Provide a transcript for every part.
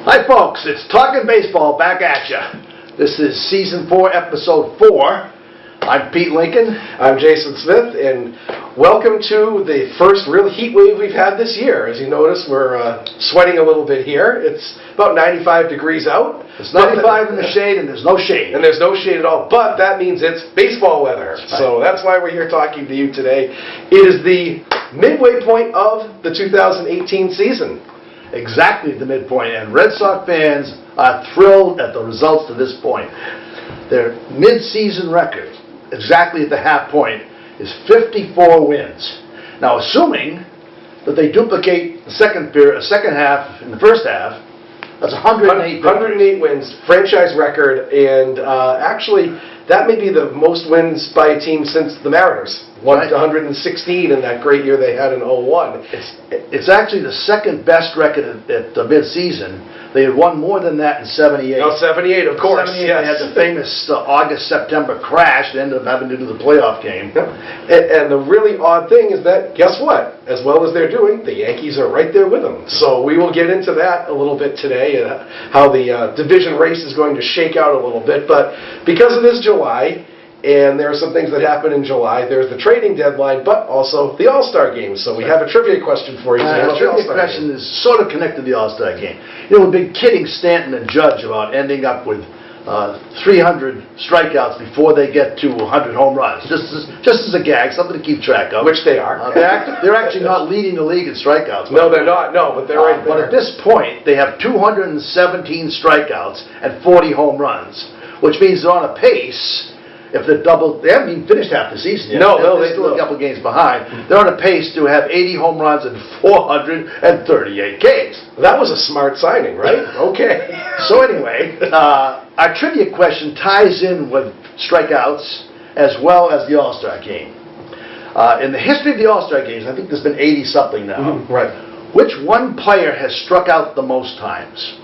Hi folks, it's Talkin' Baseball back at ya. This is Season 4, Episode 4. I'm Pete Lincoln. I'm Jason Smith, and welcome to the first real heat wave we've had this year. As you notice, we're sweating a little bit here. It's about 95 degrees out. It's 95 in the shade, and there's no shade. And there's no shade at all, but that means it's baseball weather. Right. So that's why we're here talking to you today. It is the midway point of the 2018 season. Exactly at the midpoint, and Red Sox fans are thrilled at the results to this point. Their mid-season record, exactly at the half point, is 54 wins. Now, assuming that they duplicate the second half in the first half, that's 108 wins, franchise record, and actually, that may be the most wins by a team since the Mariners. Won 116 in that great year they had in 01. It's actually the second best record at the mid-season. They had won more than that in 78. Oh, 78, of course. 78, yes. They had the famous August-September crash. They ended up having to do the playoff game. Yep. And the really odd thing is that, guess what? As well as they're doing, the Yankees are right there with them. So we will get into that a little bit today, and how the division race is going to shake out a little bit. But because it is July, and there are some things that happen in July. There's the trading deadline, but also the All-Star game. So we have a trivia question for you. The trivia question is sort of connected to the All-Star game. You know, we've been kidding Stanton and Judge about ending up with 300 strikeouts before they get to 100 home runs. Just as a gag, something to keep track of. Which they are. They're actually not leading the league in strikeouts. No, they're not. No, but they're right there. But at this point, they have 217 strikeouts and 40 home runs, which means they're on a pace. If they're double, they haven't even finished half the season yet. No, they're still a couple games behind. They're on a pace to have 80 home runs and 438 Ks. That was a smart signing, right? Okay. So anyway, our trivia question ties in with strikeouts as well as the All-Star game. In the history of the All-Star games, I think there's been 80-something now. Mm-hmm. Right. Which one player has struck out the most times?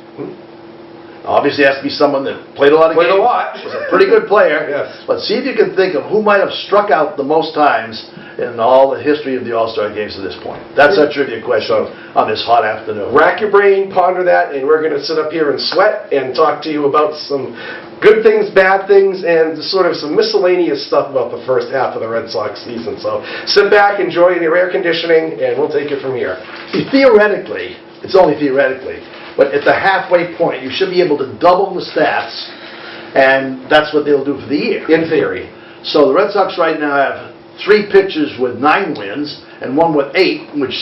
Obviously, it has to be someone that played a lot of games. Played a lot. Was a pretty good player. Yes. But see if you can think of who might have struck out the most times in all the history of the All-Star games to this point. That's our trivia question on this hot afternoon. Rack your brain, ponder that, and we're going to sit up here and sweat and talk to you about some good things, bad things, and sort of some miscellaneous stuff about the first half of the Red Sox season. So sit back, enjoy your air conditioning, and we'll take it from here. See, theoretically, it's only theoretically, but at the halfway point, you should be able to double the stats, and that's what they'll do for the year. In theory. So the Red Sox right now have 3 pitchers with 9 wins and 1 with 8, which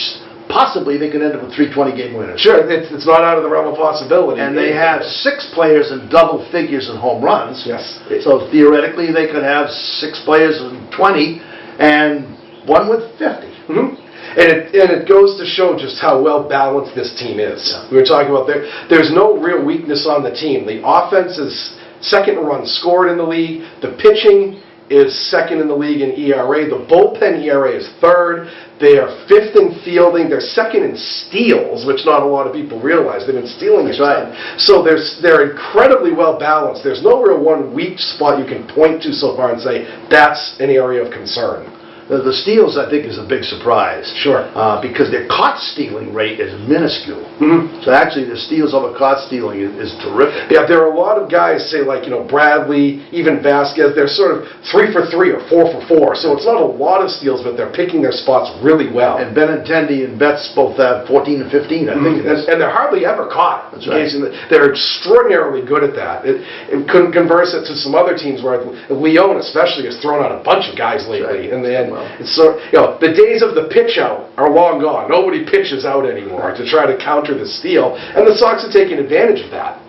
possibly they could end up with 3 20-game winners. Sure, it's not out of the realm of possibility. And they have 6 players in double figures in home runs. Yes. So theoretically, they could have 6 players in 20 and 1 with 50. Mm-hmm. And it goes to show just how well balanced this team is. Yeah. We were talking about there's no real weakness on the team. The offense is second in runs scored in the league. The pitching is second in the league in ERA. The bullpen ERA is third. They are 5th in fielding. They're second in steals, which not a lot of people realize. They've been stealing. That's right. So they're incredibly well balanced. There's no real one weak spot you can point to so far and say that's an area of concern. The steals, I think, is a big surprise. Sure. Because their caught stealing rate is minuscule. Mm-hmm. So actually, the steals over caught stealing is terrific. Yeah, there are a lot of guys, say like, Bradley, even Vasquez, they're sort of 3 for 3 or 4 for 4. So it's not a lot of steals, but they're picking their spots really well. And Benintendi and Betts both have 14 and 15, I think. And they're hardly ever caught. That's right. They're extraordinarily good at that. It couldn't converse it to some other teams where Leon especially has thrown out a bunch of guys lately. Right. And it's sort of, the days of the pitch out are long gone. Nobody pitches out anymore to try to counter the steal, and the Sox are taking advantage of that.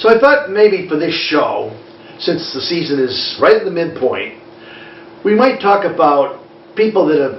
So I thought maybe for this show, since the season is right at the midpoint, we might talk about people that have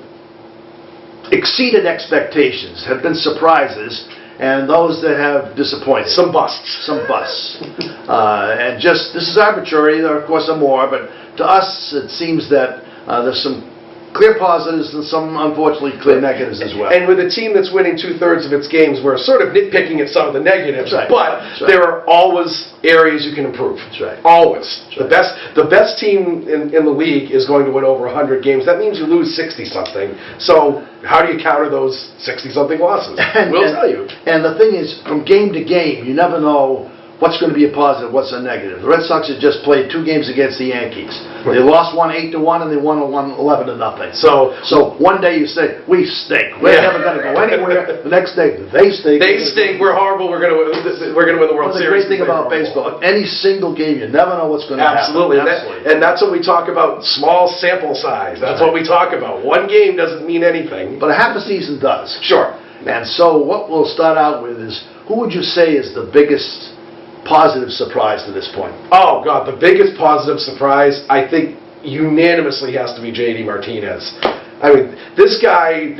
exceeded expectations, have been surprises, and those that have disappointed. Some busts. Some busts. And just, this is arbitrary, there of course are more, but to us it seems that there's some clear positives and some unfortunately clear negatives as well. And with a team that's winning 2/3 of its games, we're sort of nitpicking at some of the negatives, That's right. but That's right. there are always areas you can improve. That's right. Always. That's The best team in the league is going to win over 100 games. That means you lose 60-something. So how do you counter those 60-something losses? We'll tell you. And the thing is, from game to game, you never know what's going to be a positive, what's a negative. The Red Sox have just played 2 games against the Yankees. They lost one 8-1 and they won one 11-0. So one day you say, we stink. We're never going to go anywhere. The next day, they stink. They stink. We're horrible. We're going to win the World Well, the Series. great thing about baseball, any single game, you never know what's going to Absolutely. happen. And that's what we talk about, small sample size. That's what we talk about. One game doesn't mean anything. But a half a season does. Sure. And so what we'll start out with is, who would you say is the biggest positive surprise to this point? Oh, God, the biggest positive surprise, I think, unanimously has to be J.D. Martinez. I mean, this guy,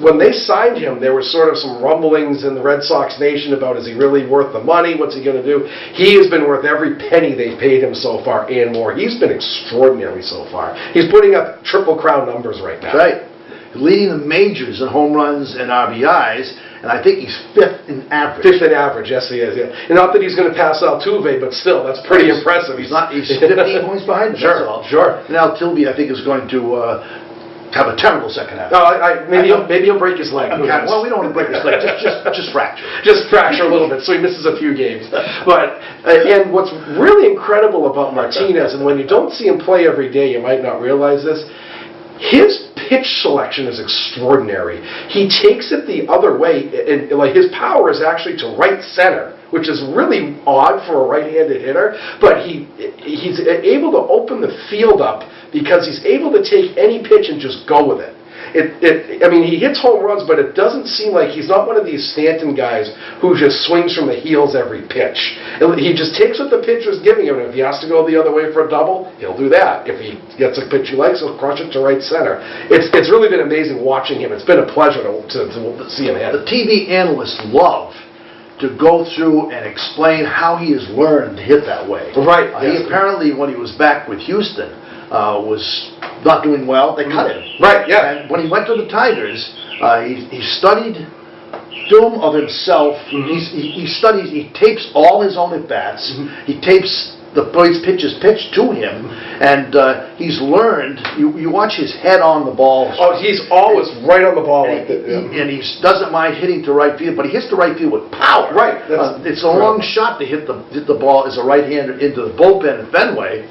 when they signed him, there was sort of some rumblings in the Red Sox nation about, is he really worth the money? What's he going to do? He has been worth every penny they've paid him so far and more. He's been extraordinary so far. He's putting up Triple Crown numbers right now. That's right. Leading the majors in home runs and RBIs, and I think he's 5th in average. 5th in average, yes he is. Yeah. And not that he's going to pass Altuve, but still, that's pretty impressive. He's 15 points behind him, that's all. Sure. And Altuve, I think, is going to have a terrible second half. No, maybe he'll break his leg. Okay. Well, we don't want to break his leg, just fracture. Just fracture a little bit, so he misses a few games. But and what's really incredible about Martinez, and when you don't see him play every day, you might not realize this, his pitch selection is extraordinary. He takes it the other way, and like his power is actually to right center, which is really odd for a right-handed hitter, but he's able to open the field up because he's able to take any pitch and just go with it. I mean, he hits home runs, but it doesn't seem like he's not one of these Stanton guys who just swings from the heels every pitch. He just takes what the pitcher's giving him, and if he has to go the other way for a double, he'll do that. If he gets a pitch he likes, he'll crush it to right center. It's really been amazing watching him. It's been a pleasure to see him hit. The TV analysts love to go through and explain how he has learned to hit that way. Right. He apparently, when he was back with Houston, was not doing well. They cut him. Right, yeah. And when he went to the Tigers, he studied film of himself. He tapes all his own at-bats. He tapes the pitches pitched to him, and he's learned. You watch his head on the ball. Oh, he's always right on the ball. And he doesn't mind hitting to right field, but he hits to right field with power. Right. It's a long shot to hit the ball as a right-hander into the bullpen at Fenway.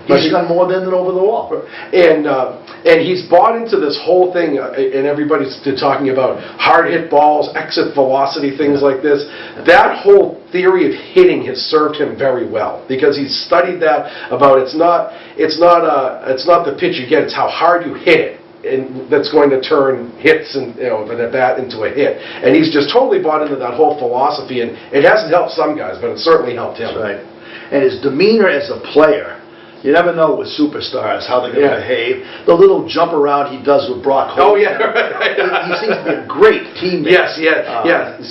He's done more than over the wall. And he's bought into this whole thing, and everybody's talking about hard hit balls, exit velocity, things like this. That whole theory of hitting has served him very well because he's studied that about it's not the pitch you get, it's how hard you hit it. And that's going to turn hits and an at bat into a hit. And he's just totally bought into that whole philosophy, and it hasn't helped some guys, but it certainly helped him. That's right. And his demeanor as a player. You never know with superstars how they're going to behave. The little jump around he does with Brock Holt. Oh, yeah. He seems to be a great teammate. Yes,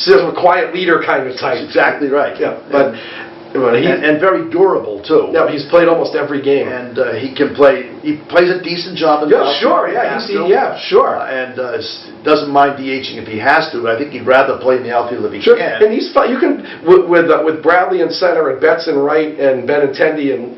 sort of a quiet leader kind of type. Exactly right. Yeah, and very durable, too. Yeah, he's played almost every game. And he plays a decent job in the outfield. Sure. And doesn't mind DHing if he has to. I think he'd rather play in the outfield if he can. And he's fine. You can with Bradley in center and Betts in right and Benintendi and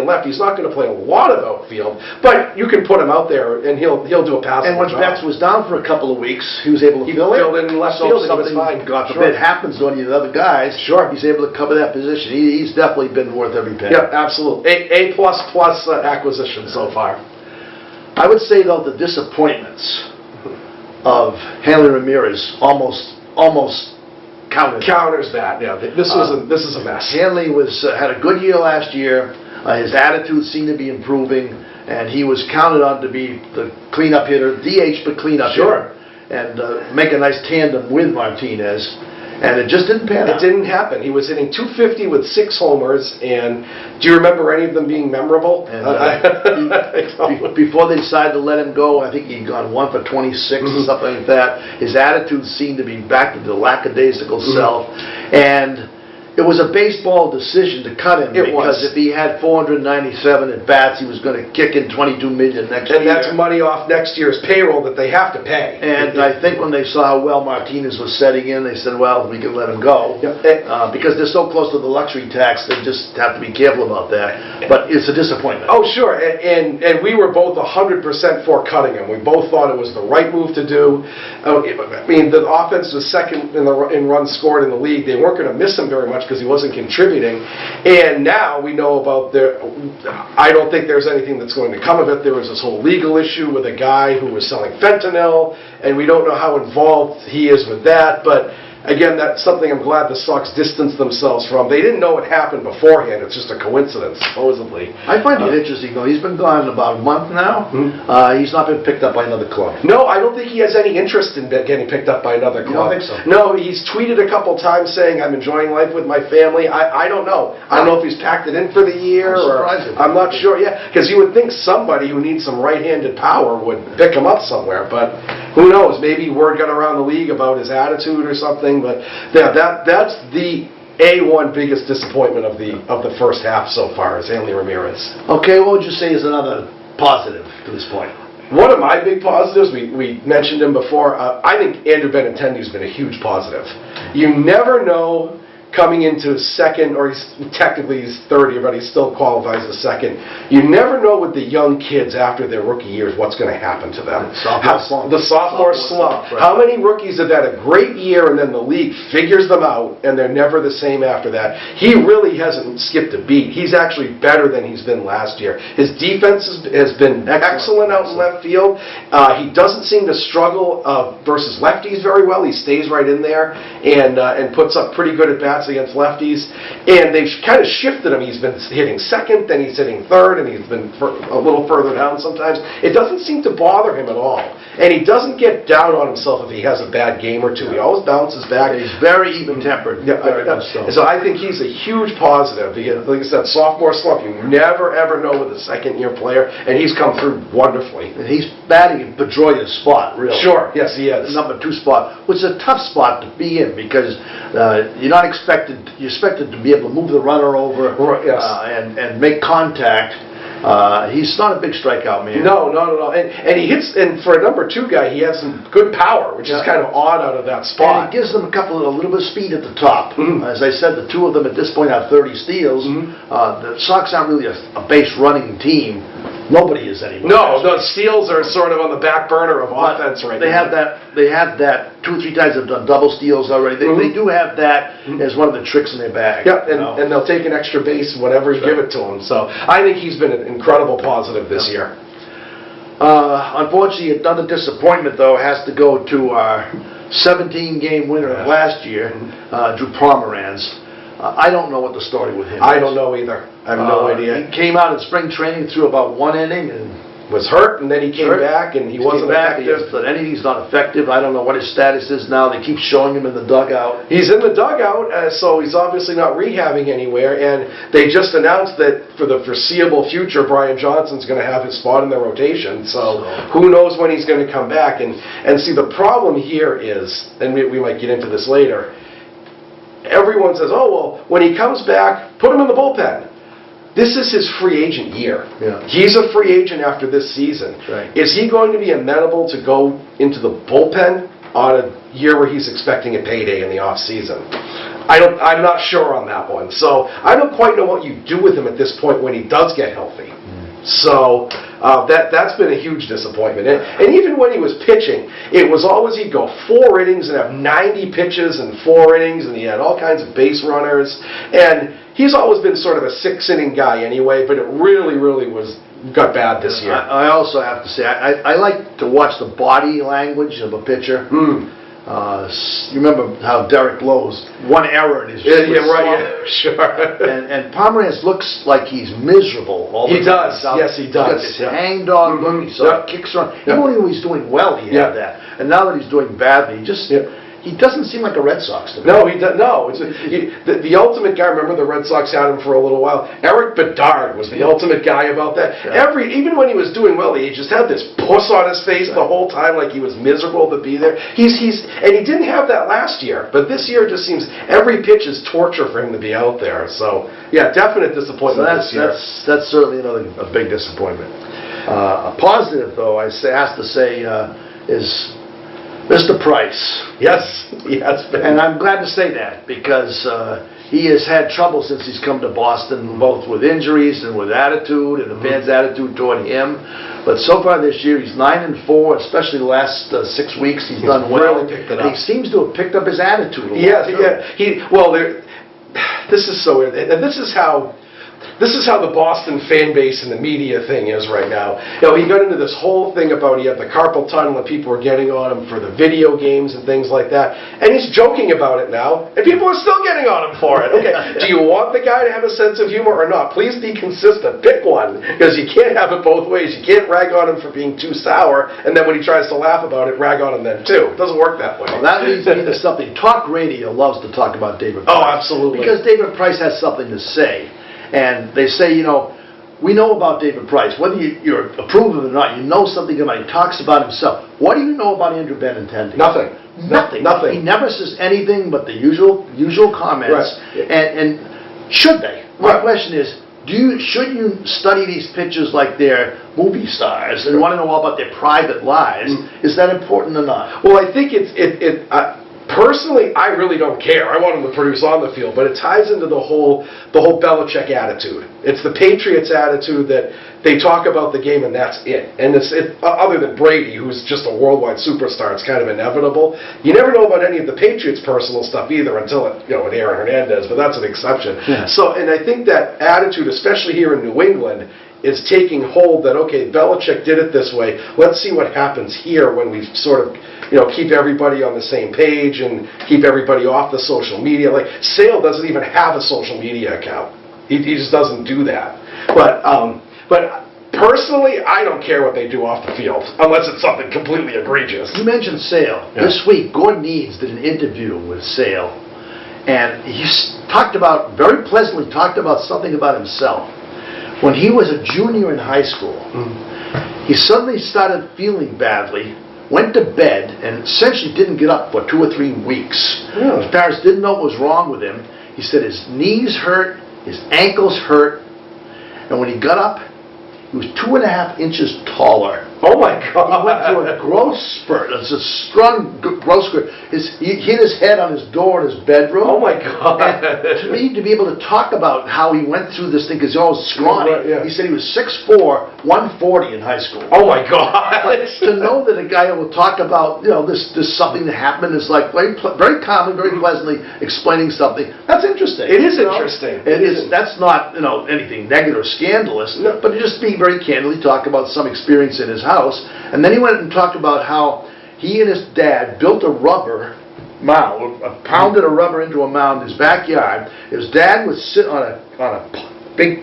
left. He's not going to play a lot of outfield, but you can put him out there and he'll do a pass. And when Betts was down for a couple of weeks, he was able to fill in left field. And he was fine. God forbid happens to any of the other guys. Sure, he's able to cover that position. He's definitely been worth every penny. Yeah, absolutely. A plus acquisition so far. I would say, though, the disappointments of Hanley Ramirez almost counters that. Yeah, this is a mess. Hanley had a good year last year. His attitude seemed to be improving, and he was counted on to be the cleanup hitter, DH, but cleanup hitter, and make a nice tandem with Martinez. And it just didn't pan out. It didn't happen. He was hitting .250 with 6 homers, and do you remember any of them being memorable? And, before they decided to let him go, I think he'd gone 1 for 26 or something like that. His attitude seemed to be back to the lackadaisical self, and it was a baseball decision to cut him because if he had 497 at bats, he was going to kick in $22 million next year. And that's money off next year's payroll that they have to pay. And I think when they saw how well Martinez was setting in, they said, well, we can let him go. Because they're so close to the luxury tax, they just have to be careful about that. But it's a disappointment. Oh, sure. And we were both 100% for cutting him. We both thought it was the right move to do. I mean, the offense was second in runs scored in the league. They weren't going to miss him very much because he wasn't contributing. And now we know about I don't think there's anything that's going to come of it. There was this whole legal issue with a guy who was selling fentanyl, and we don't know how involved he is with that. But again, that's something I'm glad the Sox distanced themselves from. They didn't know it happened beforehand. It's just a coincidence, supposedly. I find it interesting, though. He's been gone about a month now. He's not been picked up by another club. No, I don't think he has any interest in getting picked up by another club. You don't think so? No, he's tweeted a couple times saying, I'm enjoying life with my family. I don't know. I don't know if he's packed it in for the year. I'm not sure. Yeah, because you would think somebody who needs some right-handed power would pick him up somewhere, but who knows? Maybe word got around the league about his attitude or something. But yeah, that's the A1 biggest disappointment of the first half so far is Hanley Ramirez. Okay, what would you say is another positive to this point? One of my big positives, we mentioned him before, I think Andrew Benintendi's been a huge positive. You never know coming into second, or technically he's third here, but he still qualifies as second. You never know with the young kids after their rookie years what's going to happen to them. The sophomore slump. Right. How many rookies have had a great year and then the league figures them out and they're never the same after that? He really hasn't skipped a beat. He's actually better than he's been last year. His defense has been excellent out in left field. He doesn't seem to struggle versus lefties very well. He stays right in there and puts up pretty good at bats against lefties, and they've kind of shifted him. He's been hitting second, then he's hitting third, and he's been a little further down sometimes. It doesn't seem to bother him at all, and he doesn't get down on himself if he has a bad game or two. He always bounces back. He's very even-tempered. So I think he's a huge positive. Like I said, sophomore slump, you never ever know with a second-year player, and he's come through wonderfully. And he's batting in Pedroia's spot, really. Sure, yes, he is. The number 2 spot, which is a tough spot to be in because you're not expected to be able to move the runner over and make contact. He's not a big strikeout man. No, not at all. And he hits, and for a number 2 guy, he has some good power, which is kind of odd out of that spot. And it gives them a little bit of speed at the top. As I said, the 2 of them at this point have 30 steals. The Sox aren't really a base running team. Nobody is anymore. No, the steals are sort of on the back burner of offense right now. They have that 2 or 3 times they've done double steals already. They do have that as one of the tricks in their bag. Yeah, and they'll take an extra base whenever you give it to them. So I think he's been an incredible positive this year. Unfortunately, another disappointment, though, has to go to our 17-game winner of last year, Drew Pomeranz. I don't know what the story with him is. I don't know either. I have no idea. He came out in spring training, threw about 1 inning, and was hurt, and then he came back, and he wasn't effective. But he's not effective. I don't know what his status is now. They keep showing him in the dugout. He's in the dugout, so he's obviously not rehabbing anywhere, and they just announced that for the foreseeable future, Brian Johnson's going to have his spot in the rotation, so who knows when he's going to come back. And see, the problem here is, and we might get into this later, everyone says, oh, well, when he comes back, put him in the bullpen. This is his free agent year. Yeah. He's a free agent after this season. Right. Is he going to be amenable to go into the bullpen on a year where he's expecting a payday in the off season? I'm not sure on that one. So I don't quite know what you do with him at this point when he does get healthy. So that's been a huge disappointment. And even when he was pitching, it was always he'd go 4 innings and have 90 pitches in 4 innings, and he had all kinds of base runners. And he's always been sort of a 6-inning guy anyway, but it really got bad this year. I also have to say, I like to watch the body language of a pitcher. You remember how Derek Lowe's 1 error in his sure. And Pomeranz looks like he's miserable all the time. He does. Yes, he does. He's got this hangdog look. He sort of kicks around. Even when he was doing well, he had that. And now that he's doing badly, he doesn't seem like a Red Sox to me. No, he does. No, the ultimate guy. Remember, the Red Sox had him for a little while. Eric Bedard was the ultimate guy about that. Yeah. Even when he was doing well, he just had this puss on his face the whole time, like he was miserable to be there. And he didn't have that last year, but this year it just seems every pitch is torture for him to be out there. So yeah, definite disappointment this year. That's certainly a big disappointment. A positive, though, I have to say, is Mr. Price. Yes, yes. And I'm glad to say that because he has had trouble since he's come to Boston, both with injuries and with attitude and the fans' attitude toward him. But so far this year, he's 9-4, especially the last 6 weeks. He's done well. Really picked it up. And he seems to have picked up his attitude a lot. Yeah. This is so weird, and this is how the Boston fan base and the media thing is right now. He got into this whole thing about he had the carpal tunnel and people were getting on him for the video games and things like that. And he's joking about it now, and people are still getting on him for it. Okay, do you want the guy to have a sense of humor or not? Please be consistent. Pick one, because you can't have it both ways. You can't rag on him for being too sour, and then when he tries to laugh about it, rag on him then too. It doesn't work that way. Well, that leads me to something. Talk radio loves to talk about David Price. Oh, absolutely. Because David Price has something to say. And they say, we know about David Price. Whether you approve of it or not, you know something about him. He talks about himself. What do you know about Andrew Benintendi? Nothing. Nothing. Nothing. He never says anything but the usual comments. Right. And should they? My Right. question is, should you study these pictures like they're movie stars and want to know all about their private lives? Is that important or not? Well, I think personally, I really don't care. I want him to produce on the field, but it ties into the whole Belichick attitude. It's the Patriots attitude that they talk about the game and that's it. And other than Brady, who's just a worldwide superstar, it's kind of inevitable. You never know about any of the Patriots' personal stuff either until with Aaron Hernandez, but that's an exception. Yeah. So, and I think that attitude, especially here in New England, is taking hold that, okay, Belichick did it this way. Let's see what happens here when we sort of, keep everybody on the same page and keep everybody off the social media. Like, Sale doesn't even have a social media account. He just doesn't do that. But personally, I don't care what they do off the field, unless it's something completely egregious. You mentioned Sale. Yeah. This week, Gordon Eads did an interview with Sale, and he very pleasantly talked about something about himself. When he was a junior in high school, he suddenly started feeling badly, went to bed, and essentially didn't get up for 2 or 3 weeks. His parents didn't know what was wrong with him. He said his knees hurt, his ankles hurt, and when he got up, he was 2.5 inches taller. Oh my God! He went through a growth spurt. It's a strong growth spurt. He hit his head on his door in his bedroom. Oh my God! And to me, to be able to talk about how he went through this thing, because he was scrawny. Right, yeah. He said he was 6'4", 140 in high school. Oh my God! To know that a guy will talk about this something that happened is like very calmly, very pleasantly explaining something. That's interesting. It is interesting. It is. That's not anything negative or scandalous, but just being very candidly talk about some experience in his house. And then he went and talked about how he and his dad built a rubber mound, pounded a rubber into a mound in his backyard. His dad would sit on a big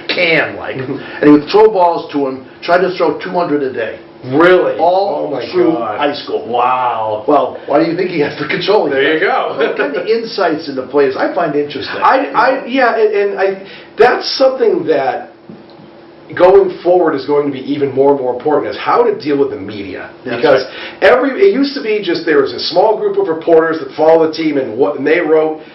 can, and he would throw balls to him, try to throw 200 a day. Really? All through high school. Wow. Well, why do you think he has for controlling? There you go. What kind of insights into players I find interesting. That's something that going forward is going to be even more and more important, is how to deal with the media. Because it used to be just there was a small group of reporters that follow the team and they wrote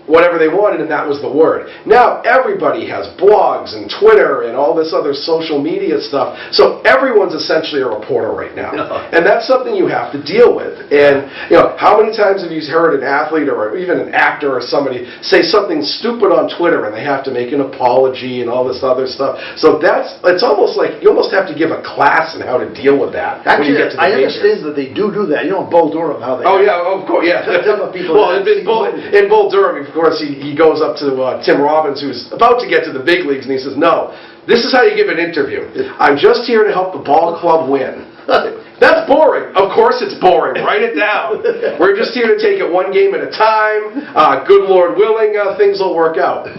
whatever they wanted, and that was the word. Now everybody has blogs and Twitter and all this other social media stuff, so everyone's essentially a reporter right now. And that's something you have to deal with. And how many times have you heard an athlete or even an actor or somebody say something stupid on Twitter and they have to make an apology and all this other stuff? So it's almost like you almost have to give a class on how to deal with that. Actually, I understand that they do that. Bull Durham, how they... Oh yeah, of course, yeah. Well, in Bull Durham, of course, he goes up to Tim Robbins, who's about to get to the big leagues, and he says, "No, this is how you give an interview. I'm just here to help the ball club win." That's boring. Of course it's boring. Write it down. We're just here to take it one game at a time. Good Lord willing, things will work out.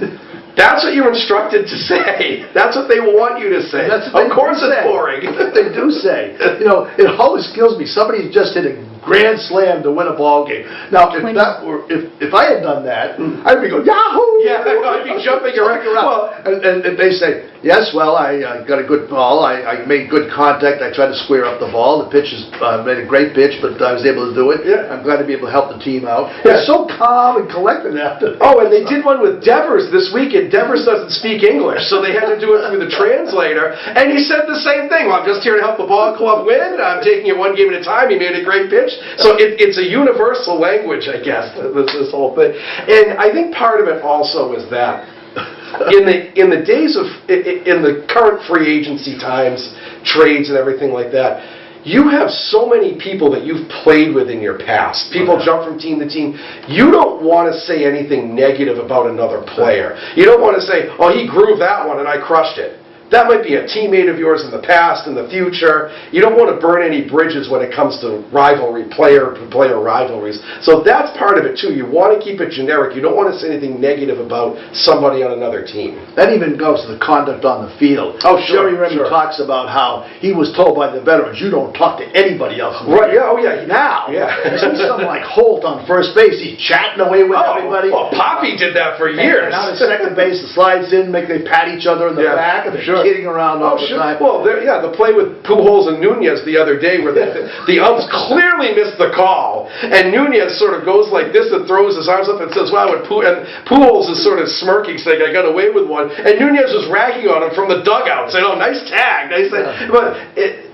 That's what you're instructed to say. That's what they want you to say. Of course it's boring. They do say. It always kills me. Somebody just hit a grand slam to win a ball game. Now, if I had done that, I'd be going, Yahoo! Yeah, I'd be jumping around. Well, and they say, yes, well, I got a good ball. I made good contact. I tried to square up the ball. The pitch made a great pitch, but I was able to do it. Yeah. I'm glad to be able to help the team out. Yeah. They're so calm and collected after. Oh, and they did one with Devers this week, and Devers doesn't speak English, so they had to do it through the translator. And he said the same thing. Well, I'm just here to help the ball club win. I'm taking it one game at a time. He made a great pitch. So it's a universal language, I guess, this whole thing. And I think part of it also is that in the days of in the current free agency times, trades and everything like that, you have so many people that you've played with in your past. People jump from team to team. You don't want to say anything negative about another player. You don't want to say, oh, he grooved that one and I crushed it. That might be a teammate of yours in the past, in the future. You don't want to burn any bridges when it comes to rivalry, player-to-player rivalries. So that's part of it, too. You want to keep it generic. You don't want to say anything negative about somebody on another team. That even goes to the conduct on the field. Oh, sure. Jerry Remy talks about how he was told by the veterans, you don't talk to anybody else. Right, yeah, oh, yeah. Now, yeah. you see someone like Holt on first base, he's chatting away with everybody. Well, Poppy did that for years. And now the second base slides in, they pat each other in the back, and they're kidding around all the time. Well, the play with Pujols and Nunez the other day where the umps clearly missed the call, and Nunez sort of goes like this and throws his arms up and says, wow, and Pujols is sort of smirking, saying, I got away with one, and Nunez was ragging on him from the dugout, saying, oh, nice tag. But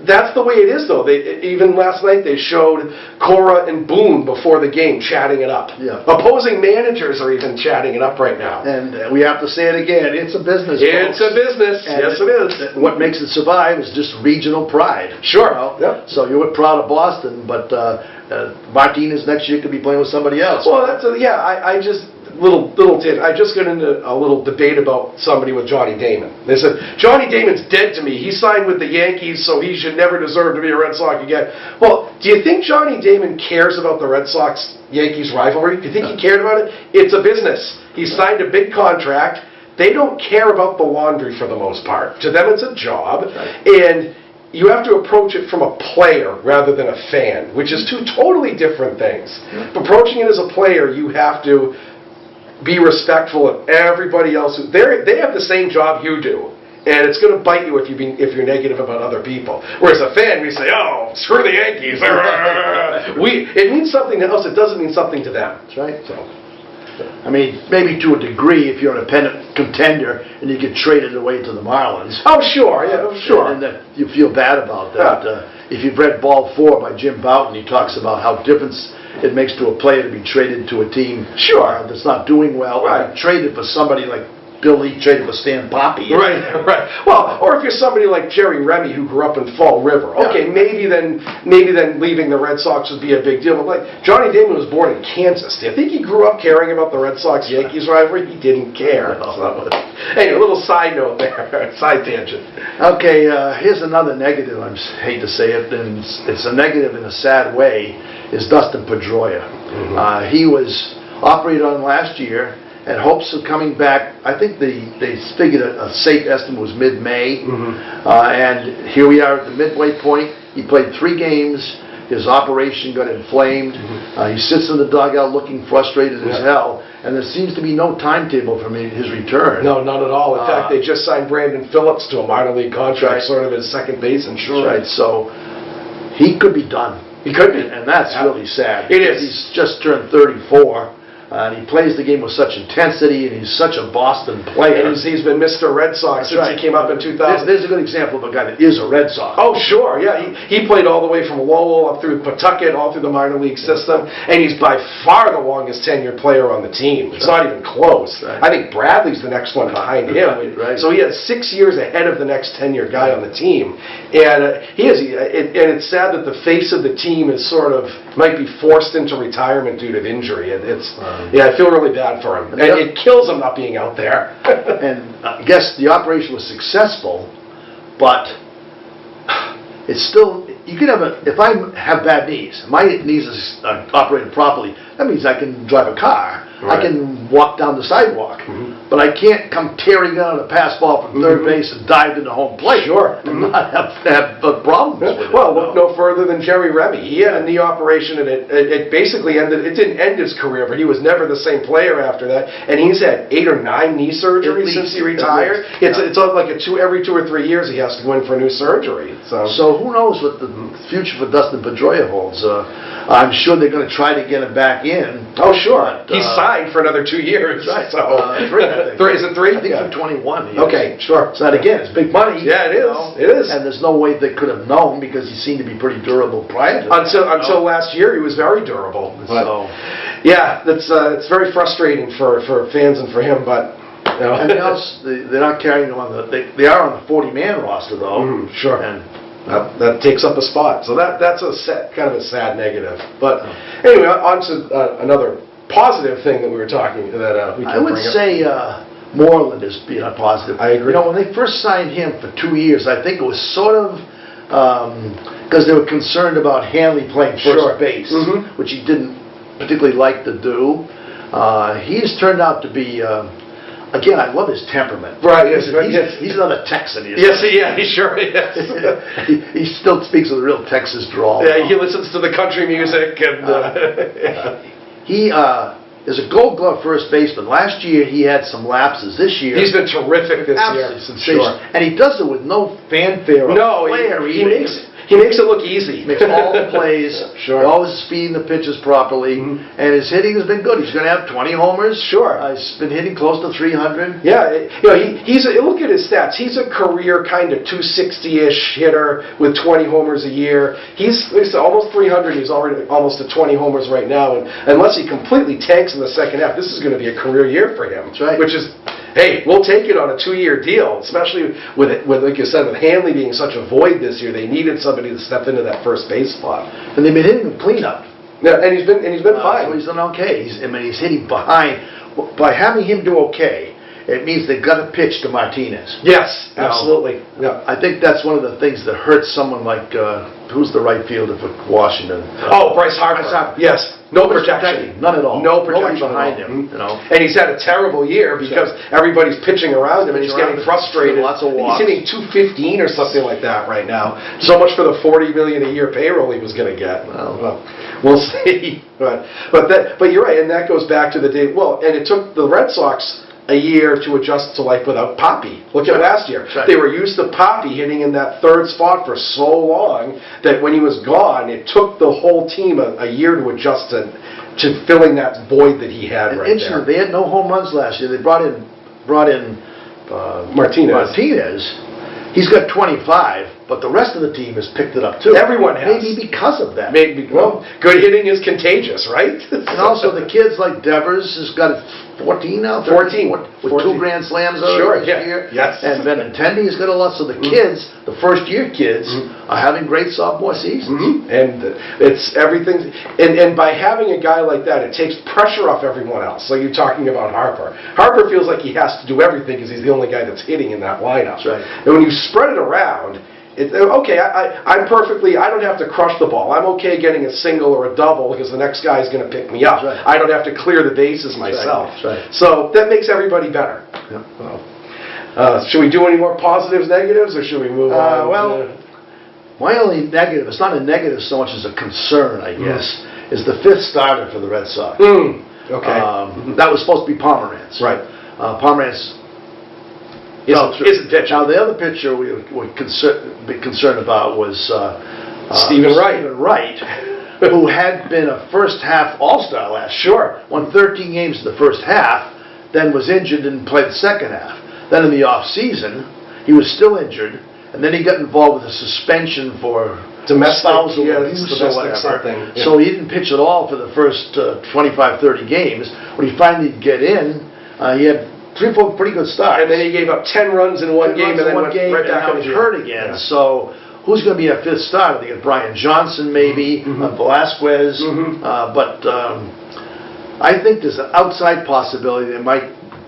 that's the way it is, though. Even last night they showed Cora and Boone before the game chatting it up. Yeah. Opposing managers are even chatting it up right now. And we have to say it again, it's a business. It's a business. Yes, it is. What makes it survive is just regional pride. Sure. You know? Yep. So you were proud of Boston, but Martinez next year could be playing with somebody else. Well, I just I just got into a little debate about somebody with Johnny Damon. They said, Johnny Damon's dead to me. He signed with the Yankees, so he should never deserve to be a Red Sox again. Well, do you think Johnny Damon cares about the Red Sox-Yankees rivalry? Do you think he cared about it? It's a business. He signed a big contract. They don't care about the laundry for the most part. To them, it's a job. Right. And you have to approach it from a player rather than a fan, which is two totally different things. Approaching it as a player, you have to be respectful of everybody else. They have the same job you do. And it's going to bite you if you're negative about other people. Whereas a fan, we say, oh, screw the Yankees. It means something to us. It doesn't mean something to them. That's right. So, I mean, maybe to a degree if you're an independent contender and you get traded away to the Marlins. Oh, sure. Yeah, sure. And that you feel bad about that. Yeah. If you've read Ball 4 by Jim Bouton, he talks about how difference it makes to a player to be traded to a team that's not doing well. Right. Or traded for somebody like Bill Lee traded for Stan Poppy. Right. Well, or if you're somebody like Jerry Remy who grew up in Fall River, okay, maybe then leaving the Red Sox would be a big deal. But like Johnny Damon was born in Kansas. Do you think he grew up caring about the Red Sox-Yankees rivalry? He didn't care. So, anyway, a little side note there, side tangent. Okay, here's another negative. I hate to say it, and it's a negative in a sad way. Is Dustin Pedroia. Mm-hmm. He was operated on last year. And hopes of coming back, I think they figured a safe estimate was mid-May. And here we are at the midway point. He played 3 games. His operation got inflamed. He sits in the dugout looking frustrated as hell. And there seems to be no timetable for his return. No, not at all. In fact, they just signed Brandon Phillips to a minor league contract, sort of as second base insurance. Right, so he could be done. He could be. And that's really sad. It is. He's just turned 34. And he plays the game with such intensity, and he's such a Boston player. And he's been Mr. Red Sox since he came up in 2000. There's a good example of a guy that is a Red Sox. Oh, sure, yeah. He played all the way from Lowell up through Pawtucket, all through the minor league system, and he's by far the longest tenured player on the team. It's not even close. Right. I think Bradley's the next one behind him. Right. So he has 6 years ahead of the next tenured guy on the team. And and it's sad that the face of the team is might be forced into retirement due to injury. I feel really bad for him. And it kills him not being out there. And I guess the operation was successful, but it's still, you can if I have bad knees, my knees are operated properly, that means I can drive a car. Right. I can walk down the sidewalk. but I can't come tearing out a pass ball from third base and dive into home plate. Sure. And not have problems with it. Well, look no further than Jerry Remy. He had a knee operation, and it basically ended. It didn't end his career, but he was never the same player after that. And he's had 8 or 9 knee surgeries since he retired. It's like every 2 or 3 years he has to go in for a new surgery. So who knows what the future for Dustin Pedroia holds? I'm sure they're going to try to get him back in. Oh, sure. He's signed for another 2 years. Right. So 3, I think. 3, is it 3? I think from 21. Okay, sure. So that, again, it's big money. Yeah, it is. It is. And there's no way they could have known because he seemed to be pretty durable prior to that. Until last year, he was very durable. So, yeah, it's very frustrating for fans and for him, but. And else, they're not carrying him on they are on the 40-man roster, though. Sure. And that takes up a spot. So that's kind of a sad negative. But anyway, on to another positive thing that we were talking that we can I would bring up. say Moreland is being a positive. I agree. You know, when they first signed him for 2 years, I think it was sort of because they were concerned about Hanley playing first base, which he didn't particularly like to do. He's turned out to be. Again, I love his temperament. Right, he's another Texan. Yes, he sure is. He still speaks with a real Texas drawl. Yeah, he listens to the country music and. He is a Gold Glove first baseman. Last year he had some lapses. This year he's been terrific this year. Absolutely sensational. Sure. And he does it with no fanfare. No, he makes it look easy. He makes all the plays. Sure. He always is feeding the pitches properly. And his hitting has been good. He's going to have 20 homers. Sure. He's been hitting close to 300. Yeah, look at his stats. He's a career kind of 260-ish hitter with 20 homers a year. He's almost 300. He's already almost at 20 homers right now. And unless he completely tanks in the second half, this is going to be a career year for him. That's right. Which is, hey, we'll take it on a 2-year deal, especially with like you said, with Hanley being such a void this year. They needed somebody to step into that first base spot. And they've been hitting him cleanup. Yeah, and he's been fine. So he's done okay. He's hitting behind. By having him do okay, it means they've got to pitch to Martinez. Yes, absolutely. Yeah. I think that's one of the things that hurts someone like, who's the right fielder for Washington? Bryce Harper. Yes. No protection. None at all. No protection behind him. You know. And he's had a terrible year because everybody's pitching around him and he's getting frustrated. Lots of walks. He's hitting 215 or something like that right now. So much for the $40 million a year payroll he was going to get. Well, we'll see. But you're right, and that goes back to the day. Well, and it took the Red Sox a year to adjust to life without Poppy. Look at last year. Right. They were used to Poppy hitting in that third spot for so long that when he was gone, it took the whole team a year to adjust to filling that void that he had right there. They had no home runs last year. They brought in Martinez. He's got 25, but the rest of the team has picked it up too. Everyone has. Maybe because of that. Good hitting is contagious, right? And also the kids like Devers has got 14 now. 14 with 2 grand slams already this year. Yes. And Benintendi has got a lot. So the kids, the first year kids, are having great sophomore seasons. And it's everything. And by having a guy like that, it takes pressure off everyone else. Like you're talking about Harper. Harper feels like he has to do everything because he's the only guy that's hitting in that lineup. That's right. And when you spread it around, I don't have to crush the ball. I'm okay getting a single or a double because the next guy is going to pick me up. Right. I don't have to clear the bases myself. That's right. So that makes everybody better. Yeah. Should we do any more positives, negatives, or should we move on? My only negative, it's not a negative so much as a concern, I guess, is the 5th starter for the Red Sox. Okay. That was supposed to be Pomeranz. Right. Pomeranz isn't pitching. Now, the other pitcher we were concerned about was Stephen Wright. Who had been a first-half All-Star last year. Won 13 games in the first half, then was injured and played the second half. Then in the off-season, he was still injured, and then he got involved with a suspension for spousal abuse or whatever. Yeah. So he didn't pitch at all for the first 25, 30 games. When he finally did get in, he had 3 or 4 pretty good starts. And then he gave up 10 runs in one game and then went right back and he's hurt again. Yeah. So who's going to be a 5th starter? They got Brian Johnson maybe, Velasquez, but I think there's an outside possibility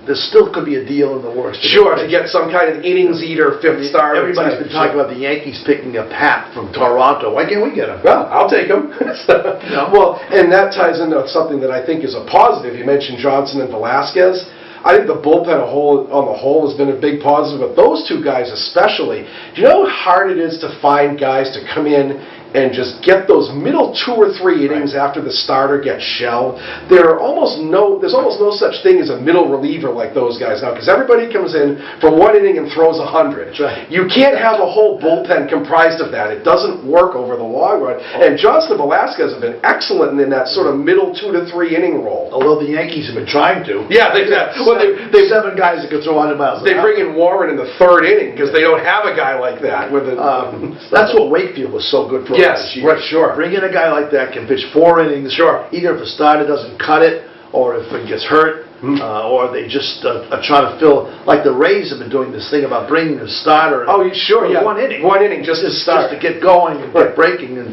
there still could be a deal in the works. Sure, to get some kind of innings eater 5th starter. Everybody's been talking about the Yankees picking up Pat from Toronto. Why can't we get him? Well, I'll take him. Well, and that ties into something that I think is a positive. You mentioned Johnson and Velasquez. I think the bullpen on the whole has been a big positive, but those two guys especially, do you know how hard it is to find guys to come in and just get those middle 2 or 3 innings after the starter gets shelled? There's almost no such thing as a middle reliever like those guys now, because everybody comes in for 1 inning and throws 100. Right. You can't have a whole bullpen comprised of that. It doesn't work over the long run. And Johnston Velasquez have been excellent in that sort of middle 2 to 3 inning role. Although the Yankees have been trying to. Yeah, they've They've 7 guys that can throw 100 miles an They hour. bring in Warren in the 3rd inning because they don't have a guy like that. That's what Wakefield was so good for. Yes, right, sure. Bring in a guy like that, can pitch 4 innings. Sure. Either if a starter doesn't cut it, or if it gets hurt, or they just are trying to fill. Like the Rays have been doing this thing about bringing a starter. Oh, sure, yeah. 1 inning. 1 inning just to start. Just to get going and get breaking. And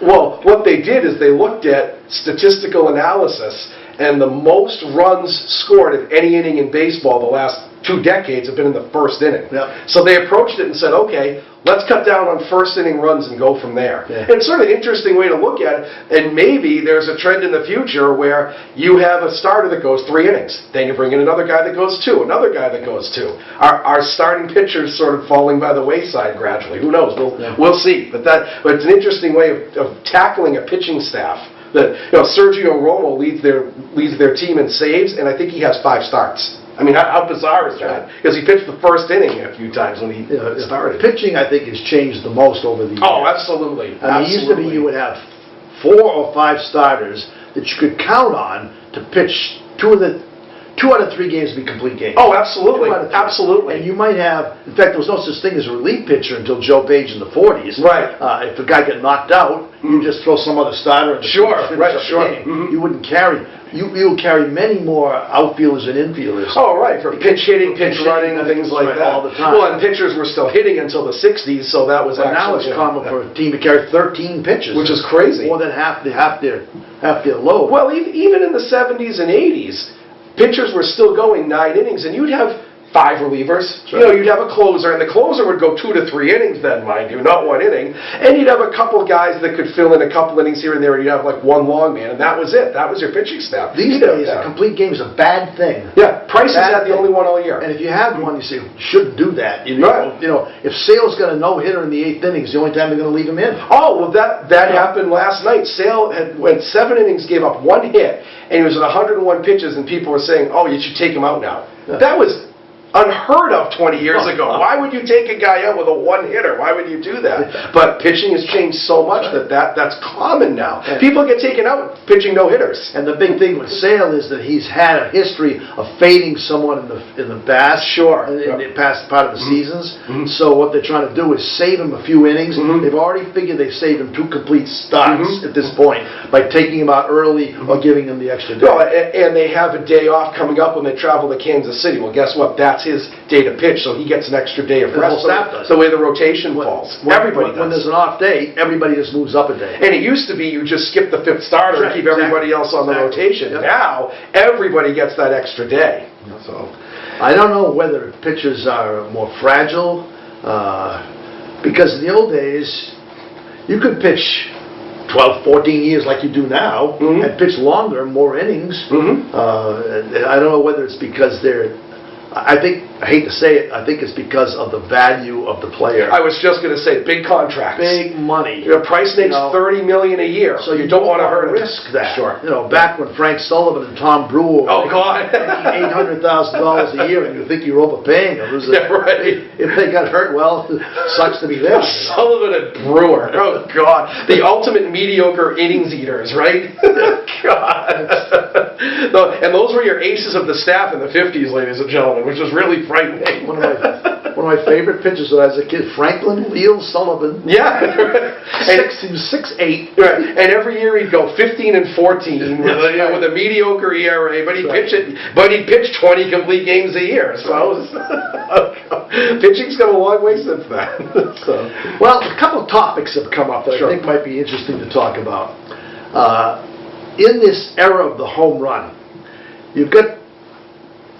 well, what they did is they looked at statistical analysis, and the most runs scored of any inning in baseball the last 2 decades have been in the 1st inning. Yep. So they approached it and said, okay, let's cut down on 1st inning runs and go from there. Yeah. And it's sort of an interesting way to look at it, and maybe there's a trend in the future where you have a starter that goes 3 innings, then you bring in another guy that goes 2, another guy that goes 2. Our starting pitchers sort of falling by the wayside gradually. Who knows? We'll see. But it's an interesting way of tackling a pitching staff. That, Sergio Romo leads their team in saves, and I think he has 5 starts. I mean, how bizarre is that? Because he pitched the 1st inning a few times when he started. Pitching, I think, has changed the most over the years. Oh, absolutely. I mean, it used to be you would have 4 or 5 starters that you could count on to pitch 2 out of 3 games to be complete games. Oh, absolutely. 2 out of 3. Absolutely. And you might have, in fact, there was no such thing as a relief pitcher until Joe Page in the 40s. Right. If a guy got knocked out, you just throw some other starter and Sure, finish right, up the sure. game. Mhm. You wouldn't carry. You'll carry many more outfielders and infielders. Oh, right, for pitch hitting, pitch running, things like right, that. all the time. Well, and pitchers were still hitting until the 60s, so that was But now actually... it's common for a team to carry 13 pitches. Which is crazy. More than half their load. Well, even in the 70s and 80s, pitchers were still going 9 innings, and you'd have 5 relievers. Right. You'd have a closer, and the closer would go 2 to 3 innings then, mind you, not 1 inning. And you'd have a couple guys that could fill in a couple innings here and there, and you'd have like 1 long man, and that was it. That was your pitching staff. These days, a complete game is a bad thing. Yeah, Price has had the thing. only one all year. And if you have one, you say, shouldn't do that. Right. If Sale's got a no-hitter in the 8th inning, it's the only time they're going to leave him in. Oh, well, that happened last night. Sale went 7 innings, gave up 1 hit, and he was at 101 pitches, and people were saying, oh, you should take him out now. Yeah. That was unheard of 20 years ago. Why would you take a guy out with a 1-hitter? Why would you do that? But pitching has changed so much that's common now. Yeah. People get taken out pitching no-hitters. And the big thing with Sale is that he's had a history of fading someone in the past. Sure. In the past part of the seasons. Mhm. So what they're trying to do is save him a few innings. Mhm. They've already figured they've saved him 2 complete starts Mhm. at this point by taking him out early or giving him the extra day. Well, and they have a day off coming up when they travel to Kansas City. Well, guess what? That's his day to pitch, so he gets an extra day of The whole rest. staff does. The way the rotation falls. Everybody When there's does. an off day, everybody just moves up a day. And it used to be you just skip the 5th starter and Right, keep everybody exactly. else on the Exactly. rotation. Yep. Now, everybody gets that extra day. So, I don't know whether pitchers are more fragile, because in the old days, you could pitch 12, 14 years like you do now, Mhm. and pitch longer, more innings. Mhm. I don't know whether it's because I hate to say it, I think it's because of the value of the player. I was just going to say, big contracts. Big money. Price makes $30 million a year, So you don't want to hurt him. risk that. Sure. Back when Frank Sullivan and Tom Brewer Oh, God. $800,000 a year, and you think you're overpaying them. Yeah, right. If they got hurt, well, it sucks to be them. Sullivan and Brewer. Oh, God. The ultimate mediocre innings eaters, right? God. No, and those were your aces of the staff in the 50s, ladies and gentlemen, which was really frightening. One of my favorite pitchers as a kid, Franklin Leal Sullivan. Yeah. He was 6'8". Right. And every year he'd go 15 and 14 with a mediocre ERA, but he'd pitch 20 complete games a year. So pitching's come a long way since then. So. Well, a couple of topics have come up that Sure. I think might be interesting to talk about. In this era of the home run, you've got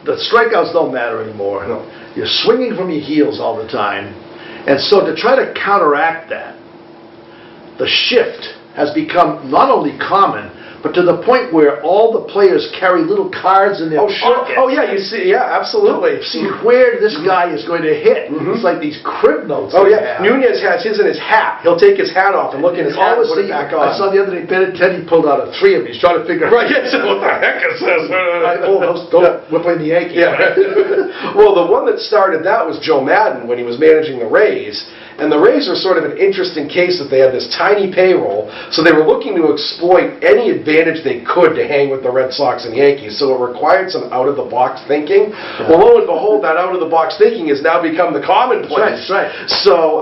the strikeouts don't matter anymore. No. You're swinging from your heels all the time. And so to try to counteract that, the shift has become not only common, but to the point where all the players carry little cards in their pockets. Oh, yeah, you see, yeah, absolutely. See where this guy is going to hit. It's like these crib notes. Oh, yeah. Nunez has his in his hat. He'll take his hat off and look in his hat and put it back on. I saw the other day, Benintendi pulled out a 3 of them. He's trying to figure out. Right, yes. What the heck is this? We're playing the Yankees. Yeah. Well, the one that started that was Joe Madden when he was managing the Rays. And the Rays were sort of an interesting case that they had this tiny payroll, so they were looking to exploit any advantage they could to hang with the Red Sox and Yankees. So it required some out-of-the-box thinking. Yeah. Well, lo and behold, that out-of-the-box thinking has now become the commonplace. Right. So,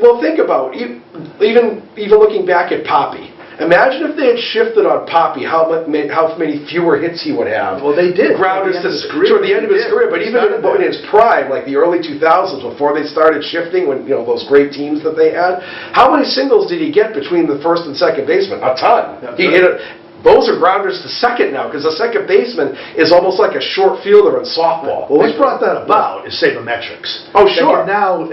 well, think about even looking back at Poppy. Imagine if they had shifted on Poppy, how many fewer hits he would have. Well, they did. Grounders toward the end of his career, but even in his prime, like the early 2000s, before they started shifting, when those great teams that they had, how many singles did he get between the first and second baseman? A ton. He hit it. Those are grounders to second now, because the second baseman is almost like a short fielder in softball. Well, what's brought that about is sabermetrics. Oh, sure. Now,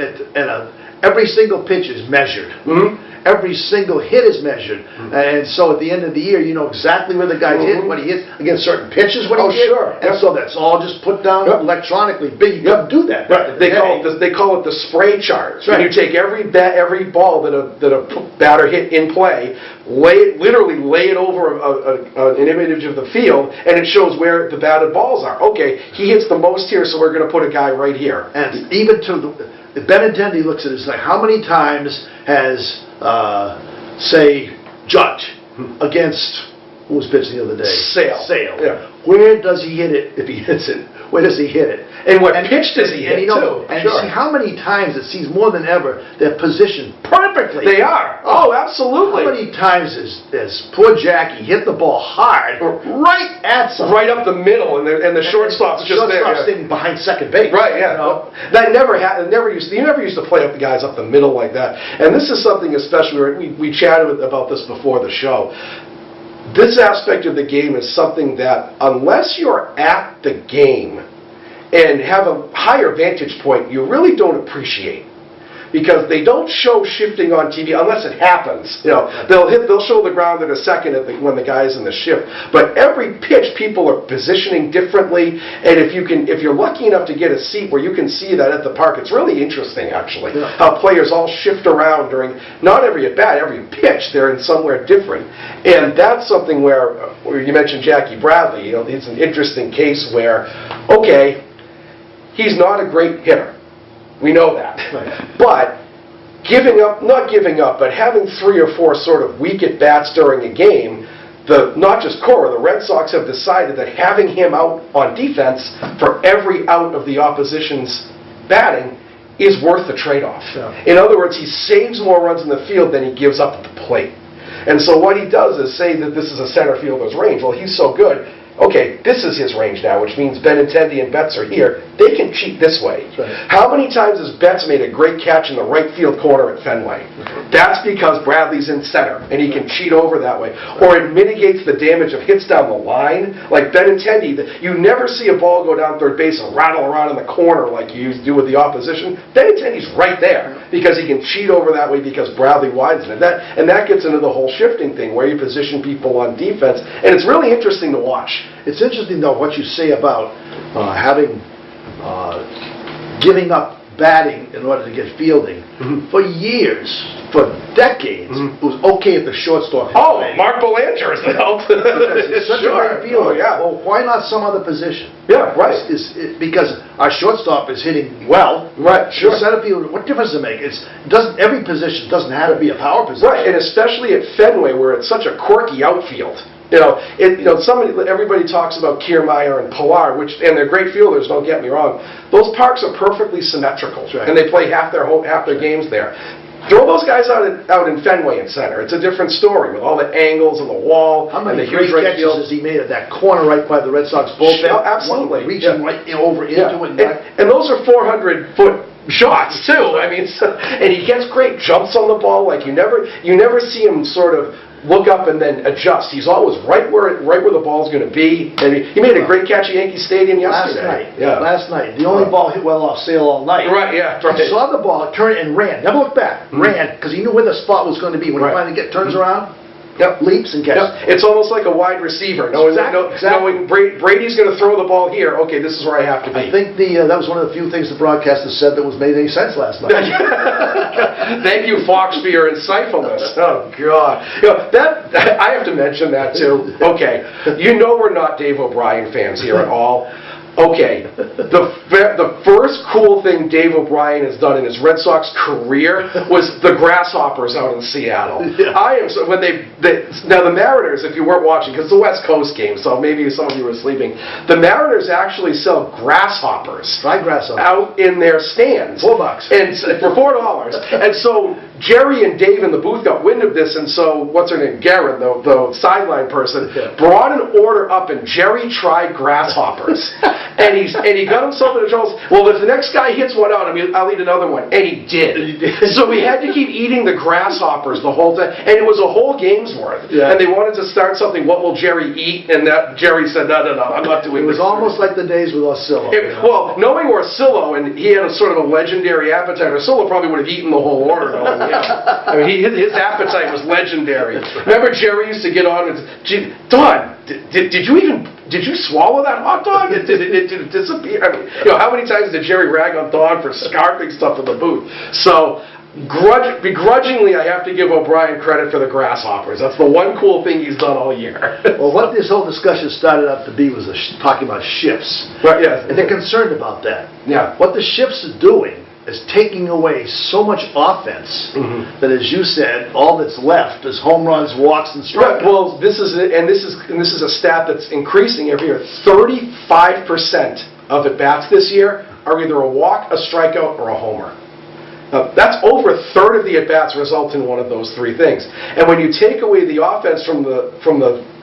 every single pitch is measured. Every single hit is measured. And so at the end of the year, you know exactly where the guy's hitting, what he hits, against certain pitches, what he hit. Sure. And so that's all just put down electronically. But you couldn't do that. Right. They call it the spray chart. Right. And you take every ball that a batter hit in play, literally lay it over an image of the field, and it shows where the batted balls are. Okay, he hits the most here, so we're going to put a guy right here. And even to Benintendi looks at it, it's like, how many times has say, Judge against, who was pitching the other day? Sale. Yeah. Where does he hit it if he hits it? Where does he hit it? And what pitch does he hit, too? And see how many times it seems more than ever they're positioned perfectly. They are. Oh, absolutely. How many times has poor Jackie hit the ball hard right at something? Right up the middle, and the shortstop's just there. Shortstop's sitting behind second base. Right, yeah. That never happened. You never used to play up the guys up the middle like that. And this is something especially, we chatted about this before the show. This aspect of the game is something that, unless you're at the game and have a higher vantage point, you really don't appreciate. Because they don't show shifting on TV unless it happens. They'll show the grounder to second when the guy's in the shift. But every pitch, people are positioning differently. And if you're lucky enough to get a seat where you can see that at the park, it's really interesting actually. Yeah. How players all shift around during not every at bat, every pitch. They're in somewhere different. And that's something where you mentioned Jackie Bradley. It's an interesting case where, okay, he's not a great hitter. We know that. Right. But not giving up, but having 3 or 4 sort of weak at-bats during a game, not just Cora, the Red Sox have decided that having him out on defense for every out of the opposition's batting is worth the trade-off. Yeah. In other words, he saves more runs in the field than he gives up at the plate. And so what he does is say that this is a center fielder's range. Well, he's so good. Okay, this is his range now, which means Benintendi and Betts are here. They can cheat this way. Right. How many times has Betts made a great catch in the right field corner at Fenway? That's because Bradley's in center, and he can cheat over that way. Or it mitigates the damage of hits down the line. Like Benintendi, you never see a ball go down third base and rattle around in the corner like you do with the opposition. Benintendi's right there because he can cheat over that way because Bradley widens it. And that gets into the whole shifting thing where you position people on defense. And it's really interesting to watch. It's interesting, though, what you say about giving up batting in order to get fielding. For years, for decades, it was okay if the shortstop hit Mark Belanger has helped. Because it's such a great fielder. Well, why not some other position? Yeah, right. Because our shortstop is hitting well. Right, sure. The center fielder, what difference does it make? Every position doesn't have to be a power position. Right, and especially at Fenway where it's such a quirky outfield. Everybody talks about Kiermaier and Pilar, and they're great fielders, don't get me wrong. Those parks are perfectly symmetrical, and they play half their games there. Throw those guys out in Fenway in center. It's a different story with all the angles and the wall. How many great catches has he made at that corner right by the Red Sox bullpen? Absolutely. Reaching right over into it. And those are 400-foot shots too. I mean, and he gets great jumps on the ball. Like you never see him sort of look up and then adjust. He's always right where the ball's going to be. And he made a great catch at Yankee Stadium yesterday. Last night. The only ball hit well off Sale all night. Right, yeah. He saw the ball, turned and ran. Never looked back. Ran, because he knew where the spot was going to be. When he finally turns around, leaps and catches. It's almost like a wide receiver, knowing Brady's going to throw the ball here. Okay, this is where I have to be. I think that was one of the few things the broadcaster said that was made any sense last night. Thank you, Fox, for your insightfulness. Oh, God. I have to mention that, too. Okay, we're not Dave O'Brien fans here at all. Okay, the first cool thing Dave O'Brien has done in his Red Sox career was the Grasshoppers out in Seattle. Yeah. Now the Mariners, if you weren't watching, because it's a West Coast game, so maybe some of you were sleeping, the Mariners actually sell grasshoppers out in their stands. $4. And for $4. And so Jerry and Dave in the booth got wind of this, and so what's her name, Garrett, the sideline person, brought an order up, and Jerry tried grasshoppers. And he got himself into trouble. Well, if the next guy hits one out, I'll eat another one. And he did. So we had to keep eating the grasshoppers the whole time. And it was a whole game's worth. Yeah. And they wanted to start something, what will Jerry eat? And Jerry said, no, I'm not doing this. It was almost like the days with Orsillo. Well, knowing Orsillo, and he had a sort of a legendary appetite, Orsillo probably would have eaten the whole order. His appetite was legendary. Remember Jerry used to get on and say, Don, did you swallow that hot dog? Did it disappear? How many times did Jerry rag on Don for scarfing stuff in the booth? So, begrudgingly, I have to give O'Brien credit for the grasshoppers. That's the one cool thing he's done all year. Well, what this whole discussion started up to be was talking about shifts. Right, yeah. And they're concerned about that. Yeah. What the shifts are doing is taking away so much offense that, as you said, all that's left is home runs, walks, and strikeouts. Right. Well, this is a stat that's increasing every year. 35% of at bats this year are either a walk, a strikeout, or a homer. That's over a third of the at bats result in one of those three things. And when you take away the offense from the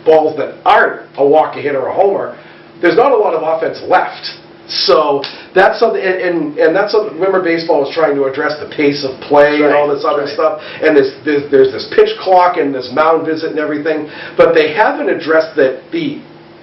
balls that aren't a walk, a hit, or a homer, there's not a lot of offense left. So that's something, and that's something. Remember, baseball was trying to address the pace of play and all this other stuff. And there's this pitch clock and this mound visit and everything, but they haven't addressed that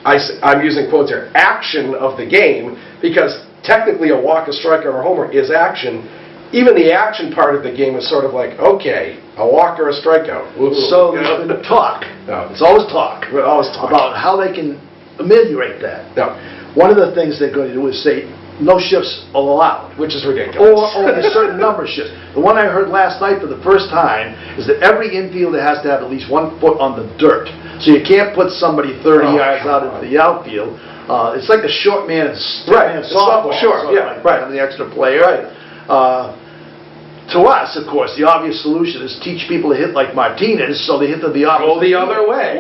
I'm using quotes here, action of the game, because technically a walk, a strikeout, or a homer is action. Even the action part of the game is sort of like, okay, a walk or a strikeout. Ooh, so there's been talk. No. It's always talk. Always talk about how they can ameliorate that. No. One of the things they're going to do is say no shifts are allowed. Which is ridiculous. Or a certain number of shifts. The one I heard last night for the first time is that every infielder has to have at least 1 foot on the dirt. So you can't put somebody 30 yards out into the outfield. It's like a short man softball. Sure, yeah, right. On the extra player. Right. To us, of course, the obvious solution is teach people to hit like Martinez, so they hit the opposite. Go the other way.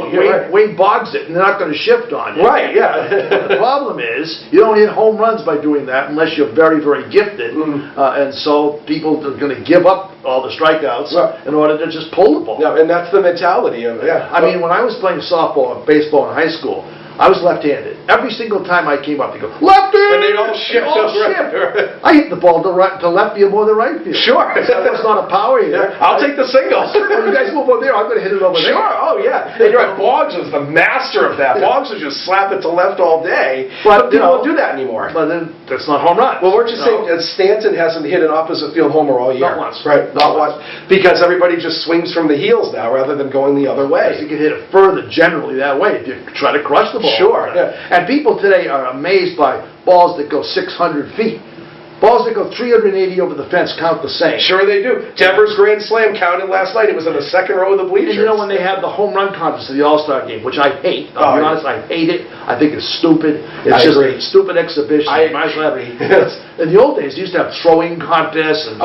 Wayne bogs it, and they're not going to shift on you. Right, yeah. The problem is, you don't hit home runs by doing that unless you're very, very gifted. And so people are going to give up all the strikeouts in order to just pull the ball. Yeah, and that's the mentality of it. Yeah. I mean, when I was playing softball and baseball in high school, I was left-handed. Every single time I came up, they go, lefty! And they'd all shift. Right. I hit the ball to left field more than right field. Sure. That's not a power hitter. Yeah. I'll take the single. When you guys move over there, I'm going to hit it over there. Sure, oh yeah. And you're right, Boggs was the master of that. Boggs would just slap it to left all day. But people don't do that anymore. But then, that's not home run. Well, weren't you saying that Stanton hasn't hit an opposite field homer all year? Not once. Right, not once. Because everybody just swings from the heels now rather than going the other way. You can hit it further generally that way if you try to crush the ball. Sure, yeah. And people today are amazed by balls that go 600 feet. Balls that go 380 over the fence count the same. Sure they do. Devers' grand slam counted last night. It was in the second row of the bleachers. And when they have the home run contest at the All-Star game, which I hate, I'll be honest, I hate it. I think it's stupid. It's just a stupid exhibition. In the old days, they used to have throwing contests. And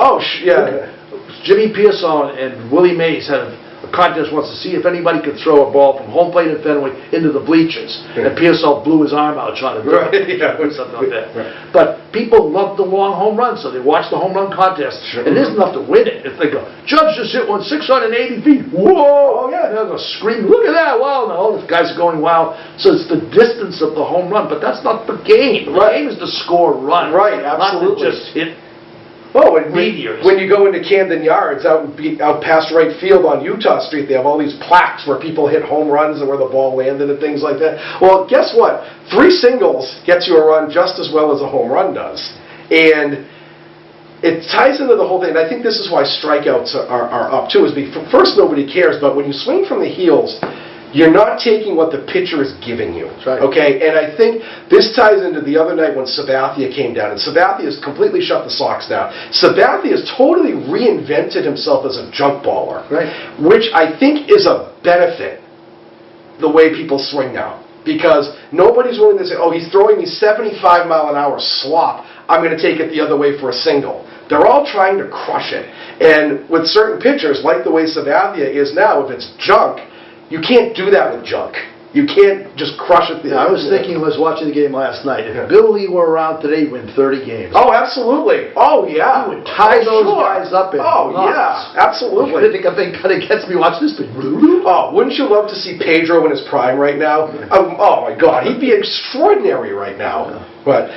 Jimmy Pearsall and Willie Mays had a contest once to see if anybody could throw a ball from home plate in Fenway into the bleachers. And Pearsall blew his arm out trying to do it. Something like that. But people love the long home runs, so they watch the home run contest. And it isn't enough to win it. If they go, Judge just hit one 680 feet. Whoa! Oh, yeah. They're going to scream, look at that. Wow. And all the guys are going, wow. So it's the distance of the home run. But that's not the game. The game is to score runs. Right, absolutely. Not to just hit. Oh, and when you go into Camden Yards, out past right field on Utah Street, they have all these plaques where people hit home runs and where the ball landed and things like that. Well, guess what? 3 singles gets you a run just as well as a home run does. And it ties into the whole thing, and I think this is why strikeouts are up too, is because first nobody cares, but when you swing from the heels, you're not taking what the pitcher is giving you. That's right. Okay, and I think this ties into the other night when Sabathia came down, and Sabathia has completely shut the Sox down. Sabathia has totally reinvented himself as a junk baller, Right. which I think is a benefit, the way people swing now. Because nobody's willing to say, oh, he's throwing me 75-mile-an-hour slop, I'm going to take it the other way for a single. They're all trying to crush it. And with certain pitchers, like the way Sabathia is now, if it's junk, you can't do that with junk. You can't just crush it. I was watching the game last night. If Bill Lee were around today, he'd win 30 games. Oh, absolutely. Oh, yeah. He would tie those guys up in knots. Yeah, absolutely. I think kind of gets me. Watch this. Oh, wouldn't you love to see Pedro in his prime right now? Oh my God, he'd be extraordinary right now. But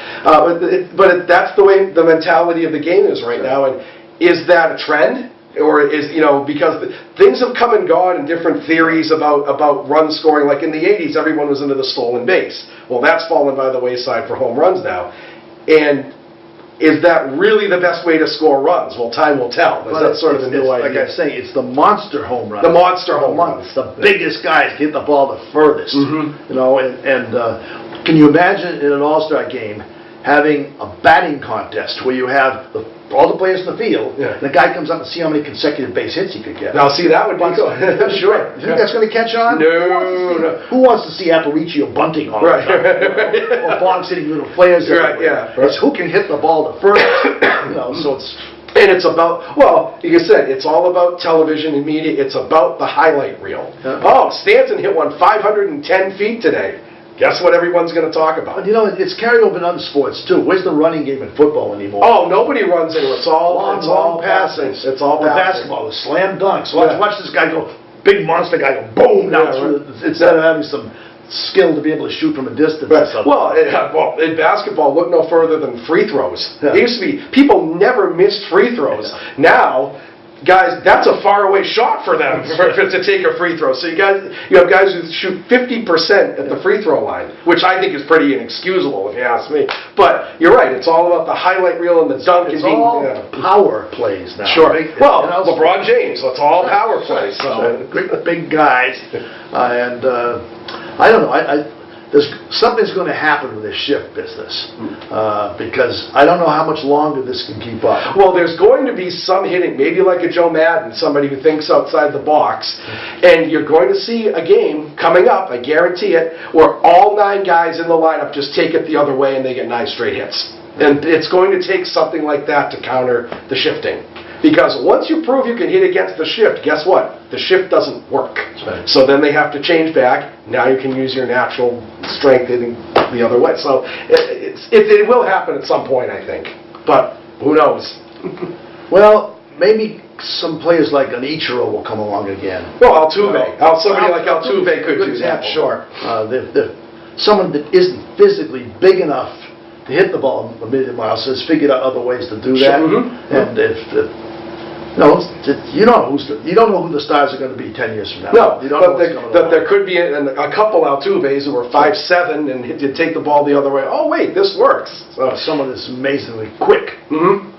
that's the way the mentality of the game is right now. And is that a trend? Or is, because things have come and gone in different theories about run scoring. Like in the 80s, everyone was into the stolen base. Well, that's fallen by the wayside for home runs now. And is that really the best way to score runs? Well, time will tell. That's sort of the new idea. Like I say, it's the monster home run. The monster home runs. The biggest guys get the ball the furthest. Mm-hmm. Can you imagine in an All-Star game having a batting contest where you have all the players in the field, and the guy comes up and see how many consecutive base hits he could get? Now, see, that would be good. Sure. You think that's going to catch on? No. Who wants to see Aparicio bunting all the time? Or box hitting little flares everywhere? It's who can hit the ball the furthest. So it's... And it's about, well, like I said, it's all about television and media. It's about the highlight reel. Oh, Stanton hit one 510 feet today. Guess what everyone's going to talk about? But it's carried over in other sports too. Where's the running game in football anymore? Oh, nobody runs anymore. It's all passing. It's all passing. Basketball, the slam dunks. Watch this guy go, big monster guy go boom down through. Instead of having some skill to be able to shoot from a distance. Right. Well, in basketball, look no further than free throws. It used to be people never missed free throws. Now, guys, that's a faraway shot for them to take a free throw. So you have guys who shoot 50% at the free throw line, which I think is pretty inexcusable if you ask me. But you're right; it's all about the highlight reel and the dunk. It's all power plays now. Sure. LeBron James. It's all power plays. So great big guys, and I don't know. Something's going to happen with this shift business because I don't know how much longer this can keep up. Well, there's going to be some hitting, maybe like a Joe Madden, somebody who thinks outside the box, and you're going to see a game coming up, I guarantee it, where all 9 guys in the lineup just take it the other way and they get 9 straight hits. And it's going to take something like that to counter the shifting. Because once you prove you can hit against the shift, guess what? The shift doesn't work. Right. So then they have to change back. Now you can use your natural strength hitting the other way. So it will happen at some point, I think. But who knows? Well, maybe some players like an Ichiro will come along again. Well, Altuve. Somebody like Altuve could do that. Sure. Someone that isn't physically big enough to hit the ball a million miles has figured out other ways to do that. Sure. Mm-hmm. And you don't know who the stars are going to be 10 years from now. No, but there could be a couple Altuves who are 5'7" and you take the ball the other way. Oh wait, this works. So someone that's amazingly quick. Mm-hmm.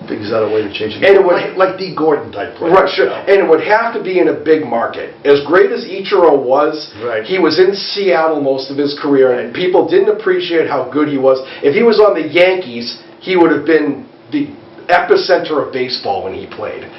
Figures out a way to change the game. Like D. Gordon type player. Right, sure. And it would have to be in a big market. As great as Ichiro was, he was in Seattle most of his career, and people didn't appreciate how good he was. If he was on the Yankees, he would have been the epicenter of baseball when he played.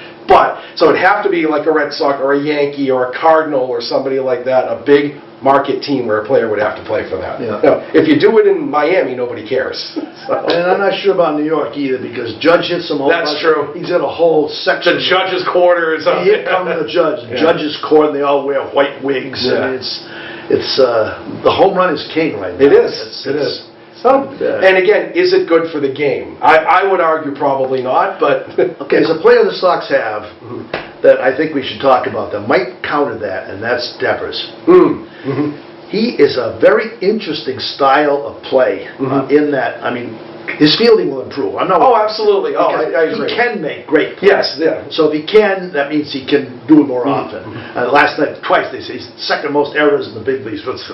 So it'd have to be like a Red Sox or a Yankee or a Cardinal or somebody like that, a big market team where a player would have to play for that. Yeah. No, if you do it in Miami, nobody cares. And I'm not sure about New York either because Judge hits some home runs. That's true. He's got a whole section. The Judge's quarters. Here comes the Judge. The Judge's court, and they all wear white wigs. Yeah. And it's the home run is king right now. It is. It is. And again, is it good for the game? I would argue probably not, but... Okay, there's a player the Sox have that I think we should talk about that might counter that, and that's Devers. He is a very interesting style of play in that, his fielding will improve. I know. Oh, absolutely. Oh, I agree. He can make great plays. Yes, yeah. So if he can, that means he can do it more often. Last night, twice, they say he's second most errors in the big leagues. Let's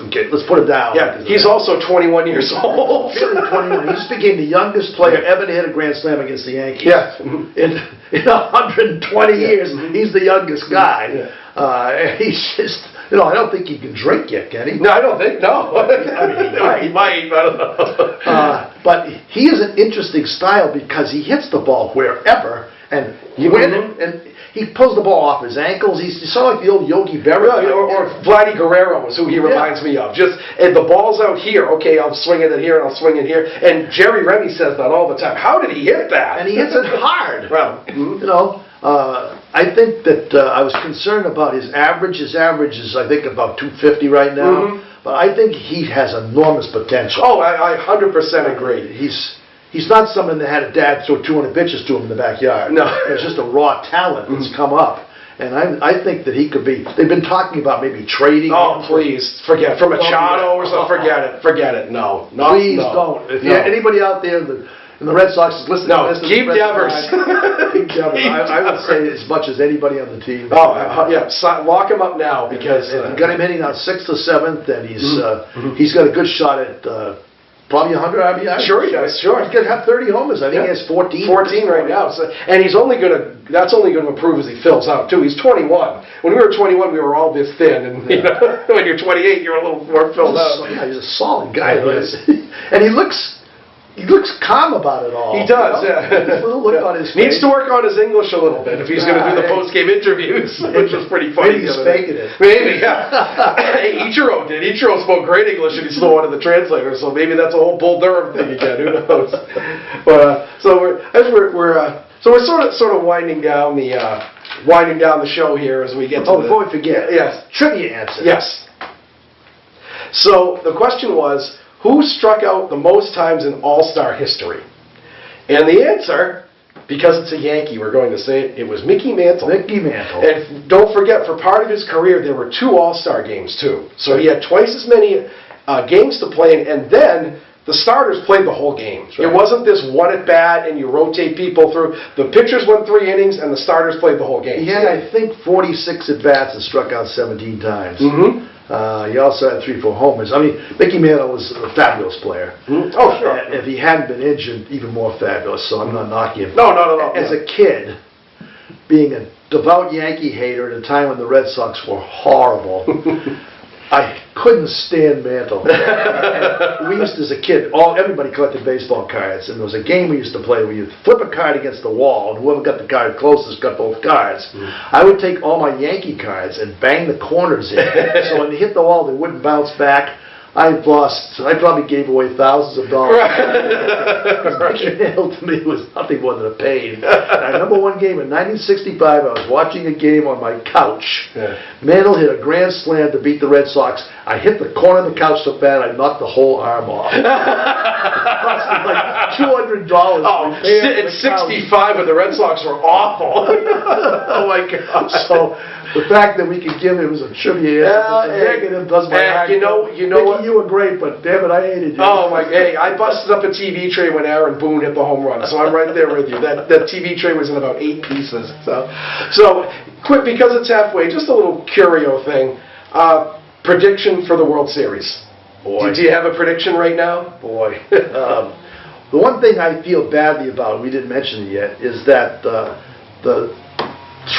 put it down. Yeah, he's also 21 years old. Really 21. He just became the youngest player ever to hit a grand slam against the Yankees. Yeah. In 120 years, he's the youngest guy. Yeah. He's just, I don't think he can drink yet, can he? No, I don't think, no. I mean, he might, but I don't know. But he is an interesting style because he hits the ball wherever and and he pulls the ball off his ankles. He's sort of like the old Yogi Berra. Or Vladdy Guerrero is who he reminds me of. Just, and the ball's out here, okay, I'll swing it here and I'll swing it here. And Jerry Remy says that all the time. How did he hit that? And he hits it hard. Well, I think that I was concerned about his average. His average is, I think, about 250 right now. But I think he has enormous potential. Oh, I 100% agree. He's not someone that had a dad throw 200 pitches to him in the backyard. No. It's just a raw talent that's come up. And I think that he could be, they've been talking about maybe trading him. Please, forget it. From Machado or something, forget it. No. Please don't. If anybody out there in the Red Sox is listening to this, keep Devers. Keep Devers. I would say as much as anybody on the team. Lock him up now because you got him hitting on 6th or 7th, and he's got a good shot at probably 100 RBI. Sure he does. Sure, he's going to have 30 homers. I think he has 14. 14 right now. So, and he's only going to. That's only going to improve as he fills out too. He's 21. When we were 21, we were all this thin, and when you're 28, you're a little more filled out. Yeah, he's a solid guy. And he looks calm about it all. He does, yeah. His little look on his face. Needs to work on his English a little bit if he's going to do the post-game interviews, which was pretty funny. Maybe he's faking it. Maybe, yeah. Hey, Ichiro did. Ichiro spoke great English, and he still wanted the translator, so maybe that's a whole Bull Durham thing again. Who knows? But so we're sort of winding down the show here as we get to before we forget. Yes. Trivia answer. Yes. So the question was, who struck out the most times in All-Star history? And the answer, because it's a Yankee, we're going to say it was Mickey Mantle. Mickey Mantle. And don't forget, for part of his career, there were 2 All-Star games, too. So he had twice as many games to play in, and then the starters played the whole game. Right. It wasn't this one at bat and you rotate people through. The pitchers went 3 innings and the starters played the whole game. He had, I think, 46 at bats and struck out 17 times. He also had 3-4 homers. I mean, Mickey Mantle was a fabulous player. Oh, sure. If he hadn't been injured, even more fabulous. So I'm not knocking him. No, not at all. As a kid, being a devout Yankee hater at a time when the Red Sox were horrible, I couldn't stand Mantle. And we used to, as a kid, everybody collected baseball cards, and there was a game we used to play where you flip a card against the wall, and whoever got the card closest got both cards. I would take all my Yankee cards and bang the corners in, so when they hit the wall, they wouldn't bounce back. I probably gave away thousands of dollars. Mickey Mantle to me was nothing more than a pain. I remember one game in 1965, I was watching a game on my couch. Mantle hit a grand slam to beat the Red Sox. I hit the corner of the couch so bad I knocked the whole arm off. It cost me like $200. Oh, at 65 when the Red Sox were awful. Oh my God. So the fact that we could give him as a trivia negative does my heart. You know what? You were great, but damn it, I hated you. Oh my! Hey, I busted up a TV tray when Aaron Boone hit the home run, so I'm right there with you. That TV tray was in about 8 pieces. So quick, because it's halfway, just a little curio thing. Prediction for the World Series. Boy. Do you have a prediction right now? Boy. The one thing I feel badly about, we didn't mention it yet, is that the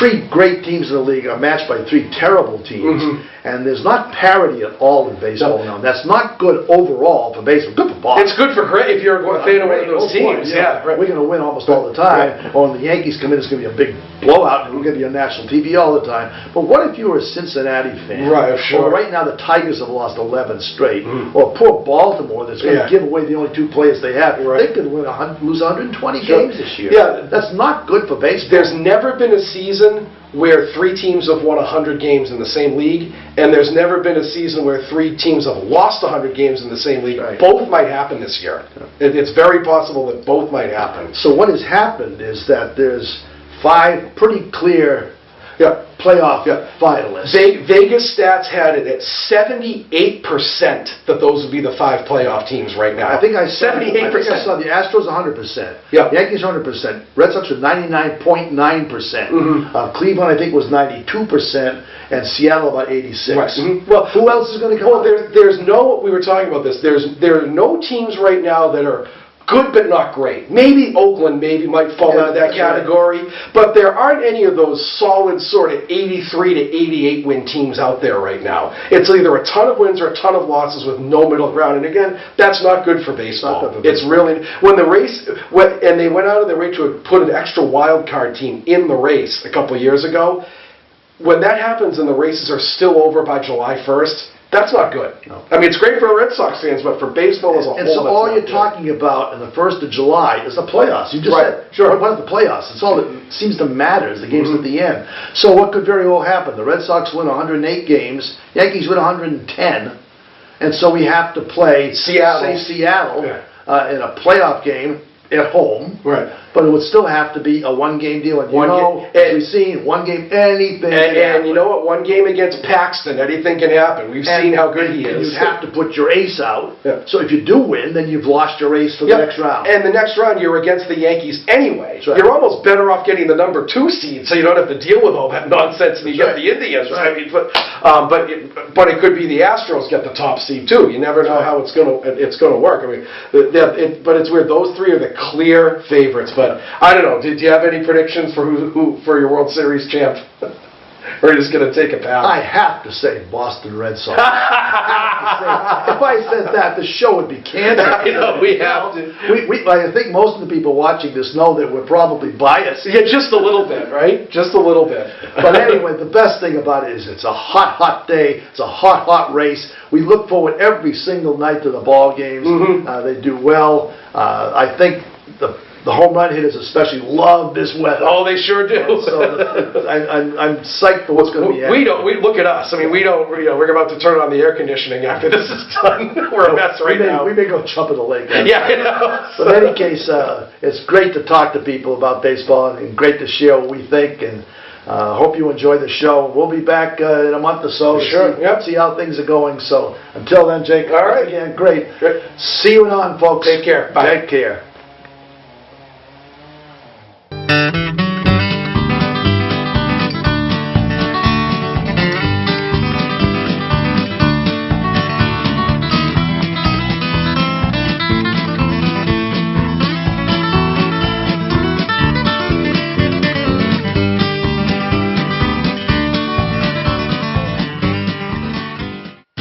3 great teams in the league are matched by 3 terrible teams, and there's not parity at all in baseball now. That's not good overall for baseball. Good for boxing. It's good for if you're a fan of one of those teams. We're going to win almost all the time. Or when the Yankees come in, it's going to be a big blowout, and we're going to be on national TV all the time. But what if you were a Cincinnati fan? Right, sure. Or right now the Tigers have lost 11 straight. Or poor Baltimore that's going to give away the only 2 players they have. They could lose 120 games this year. That's not good for baseball. There's never been a season where 3 teams have won 100 games in the same league, and there's never been a season where 3 teams have lost 100 games in the same league. Both might happen this year. It's very possible that both might happen. So what has happened is that there's 5 pretty clear playoff finalists. Vegas stats had it at 78% that those would be the 5 playoff teams right now. I think I saw 78%. I think I saw the Astros 100%. Yeah. Yankees 100%. Red Sox were 99.9%. Cleveland I think was 92%, and Seattle about 86%. Right. Well, who else is going to come? Well, there's no. We were talking about this. There are no teams right now that are good but not great. Maybe Oakland might fall into that category, but there aren't any of those solid sort of 83 to 88 win teams out there right now. It's either a ton of wins or a ton of losses with no middle ground. And again, that's not good for baseball. It's really when the race and they went out of their way to put an extra wild card team in the race a couple of years ago. When that happens and the races are still over by July 1st, that's not good. No. I mean, it's great for Red Sox fans, but for baseball as a whole, and so all you're talking about in the 1st of July is the playoffs. You just said, what are the playoffs? It's all that seems to matter is the games at the end. So what could very well happen? The Red Sox win 108 games, Yankees win 110, and so we have to play Seattle in a playoff game at home. Right. But it would still have to be a one-game deal. And we've seen one game, anything can happen. And you know what? One game against Paxton, anything can happen. We've seen how good he is. You'd have to put your ace out. Yeah. So if you do win, then you've lost your ace for the next round. And the next round, you're against the Yankees anyway. Right. You're almost better off getting the number 2 seed, so you don't have to deal with all that nonsense and you get the Indians. Right. I mean, but it could be the Astros get the top seed too. You never know how it's going to work. I mean, but it's weird. Those 3 are the clear favorites. But I don't know. Did you have any predictions for who for your World Series champ? Or are you just going to take a pass? I have to say Boston Red Sox. If I said that, the show would be canceled. I know, we have to. I think most of the people watching this know that we're probably biased. Yeah, just a little bit, right? Just a little bit. But anyway, the best thing about it is it's a hot, hot day. It's a hot, hot race. We look forward every single night to the ball games. They do well. I think the home run hitters especially love this weather. Oh, they sure do. So I'm psyched for what's going to be happening. We look at us. I mean, we're about to turn on the air conditioning after this is done. We're a mess right now. We may go jump in the lake. Yeah, I know. But in any case, it's great to talk to people about baseball and great to share what we think. And hope you enjoy the show. We'll be back in a month or so to see how things are going. So until then, Jake. All right. Again, great. See you on, folks. Take care. Bye. Take care.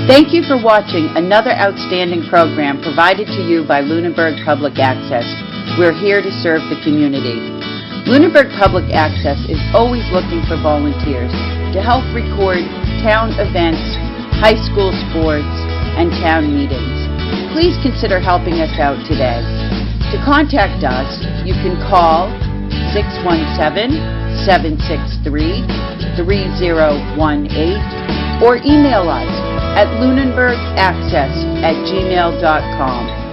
Thank you for watching another outstanding program provided to you by Lunenburg Public Access. We're here to serve the community. Lunenburg Public Access is always looking for volunteers to help record town events, high school sports, and town meetings. Please consider helping us out today. To contact us, you can call 617-763-3018 or email us at lunenburgaccess@gmail.com.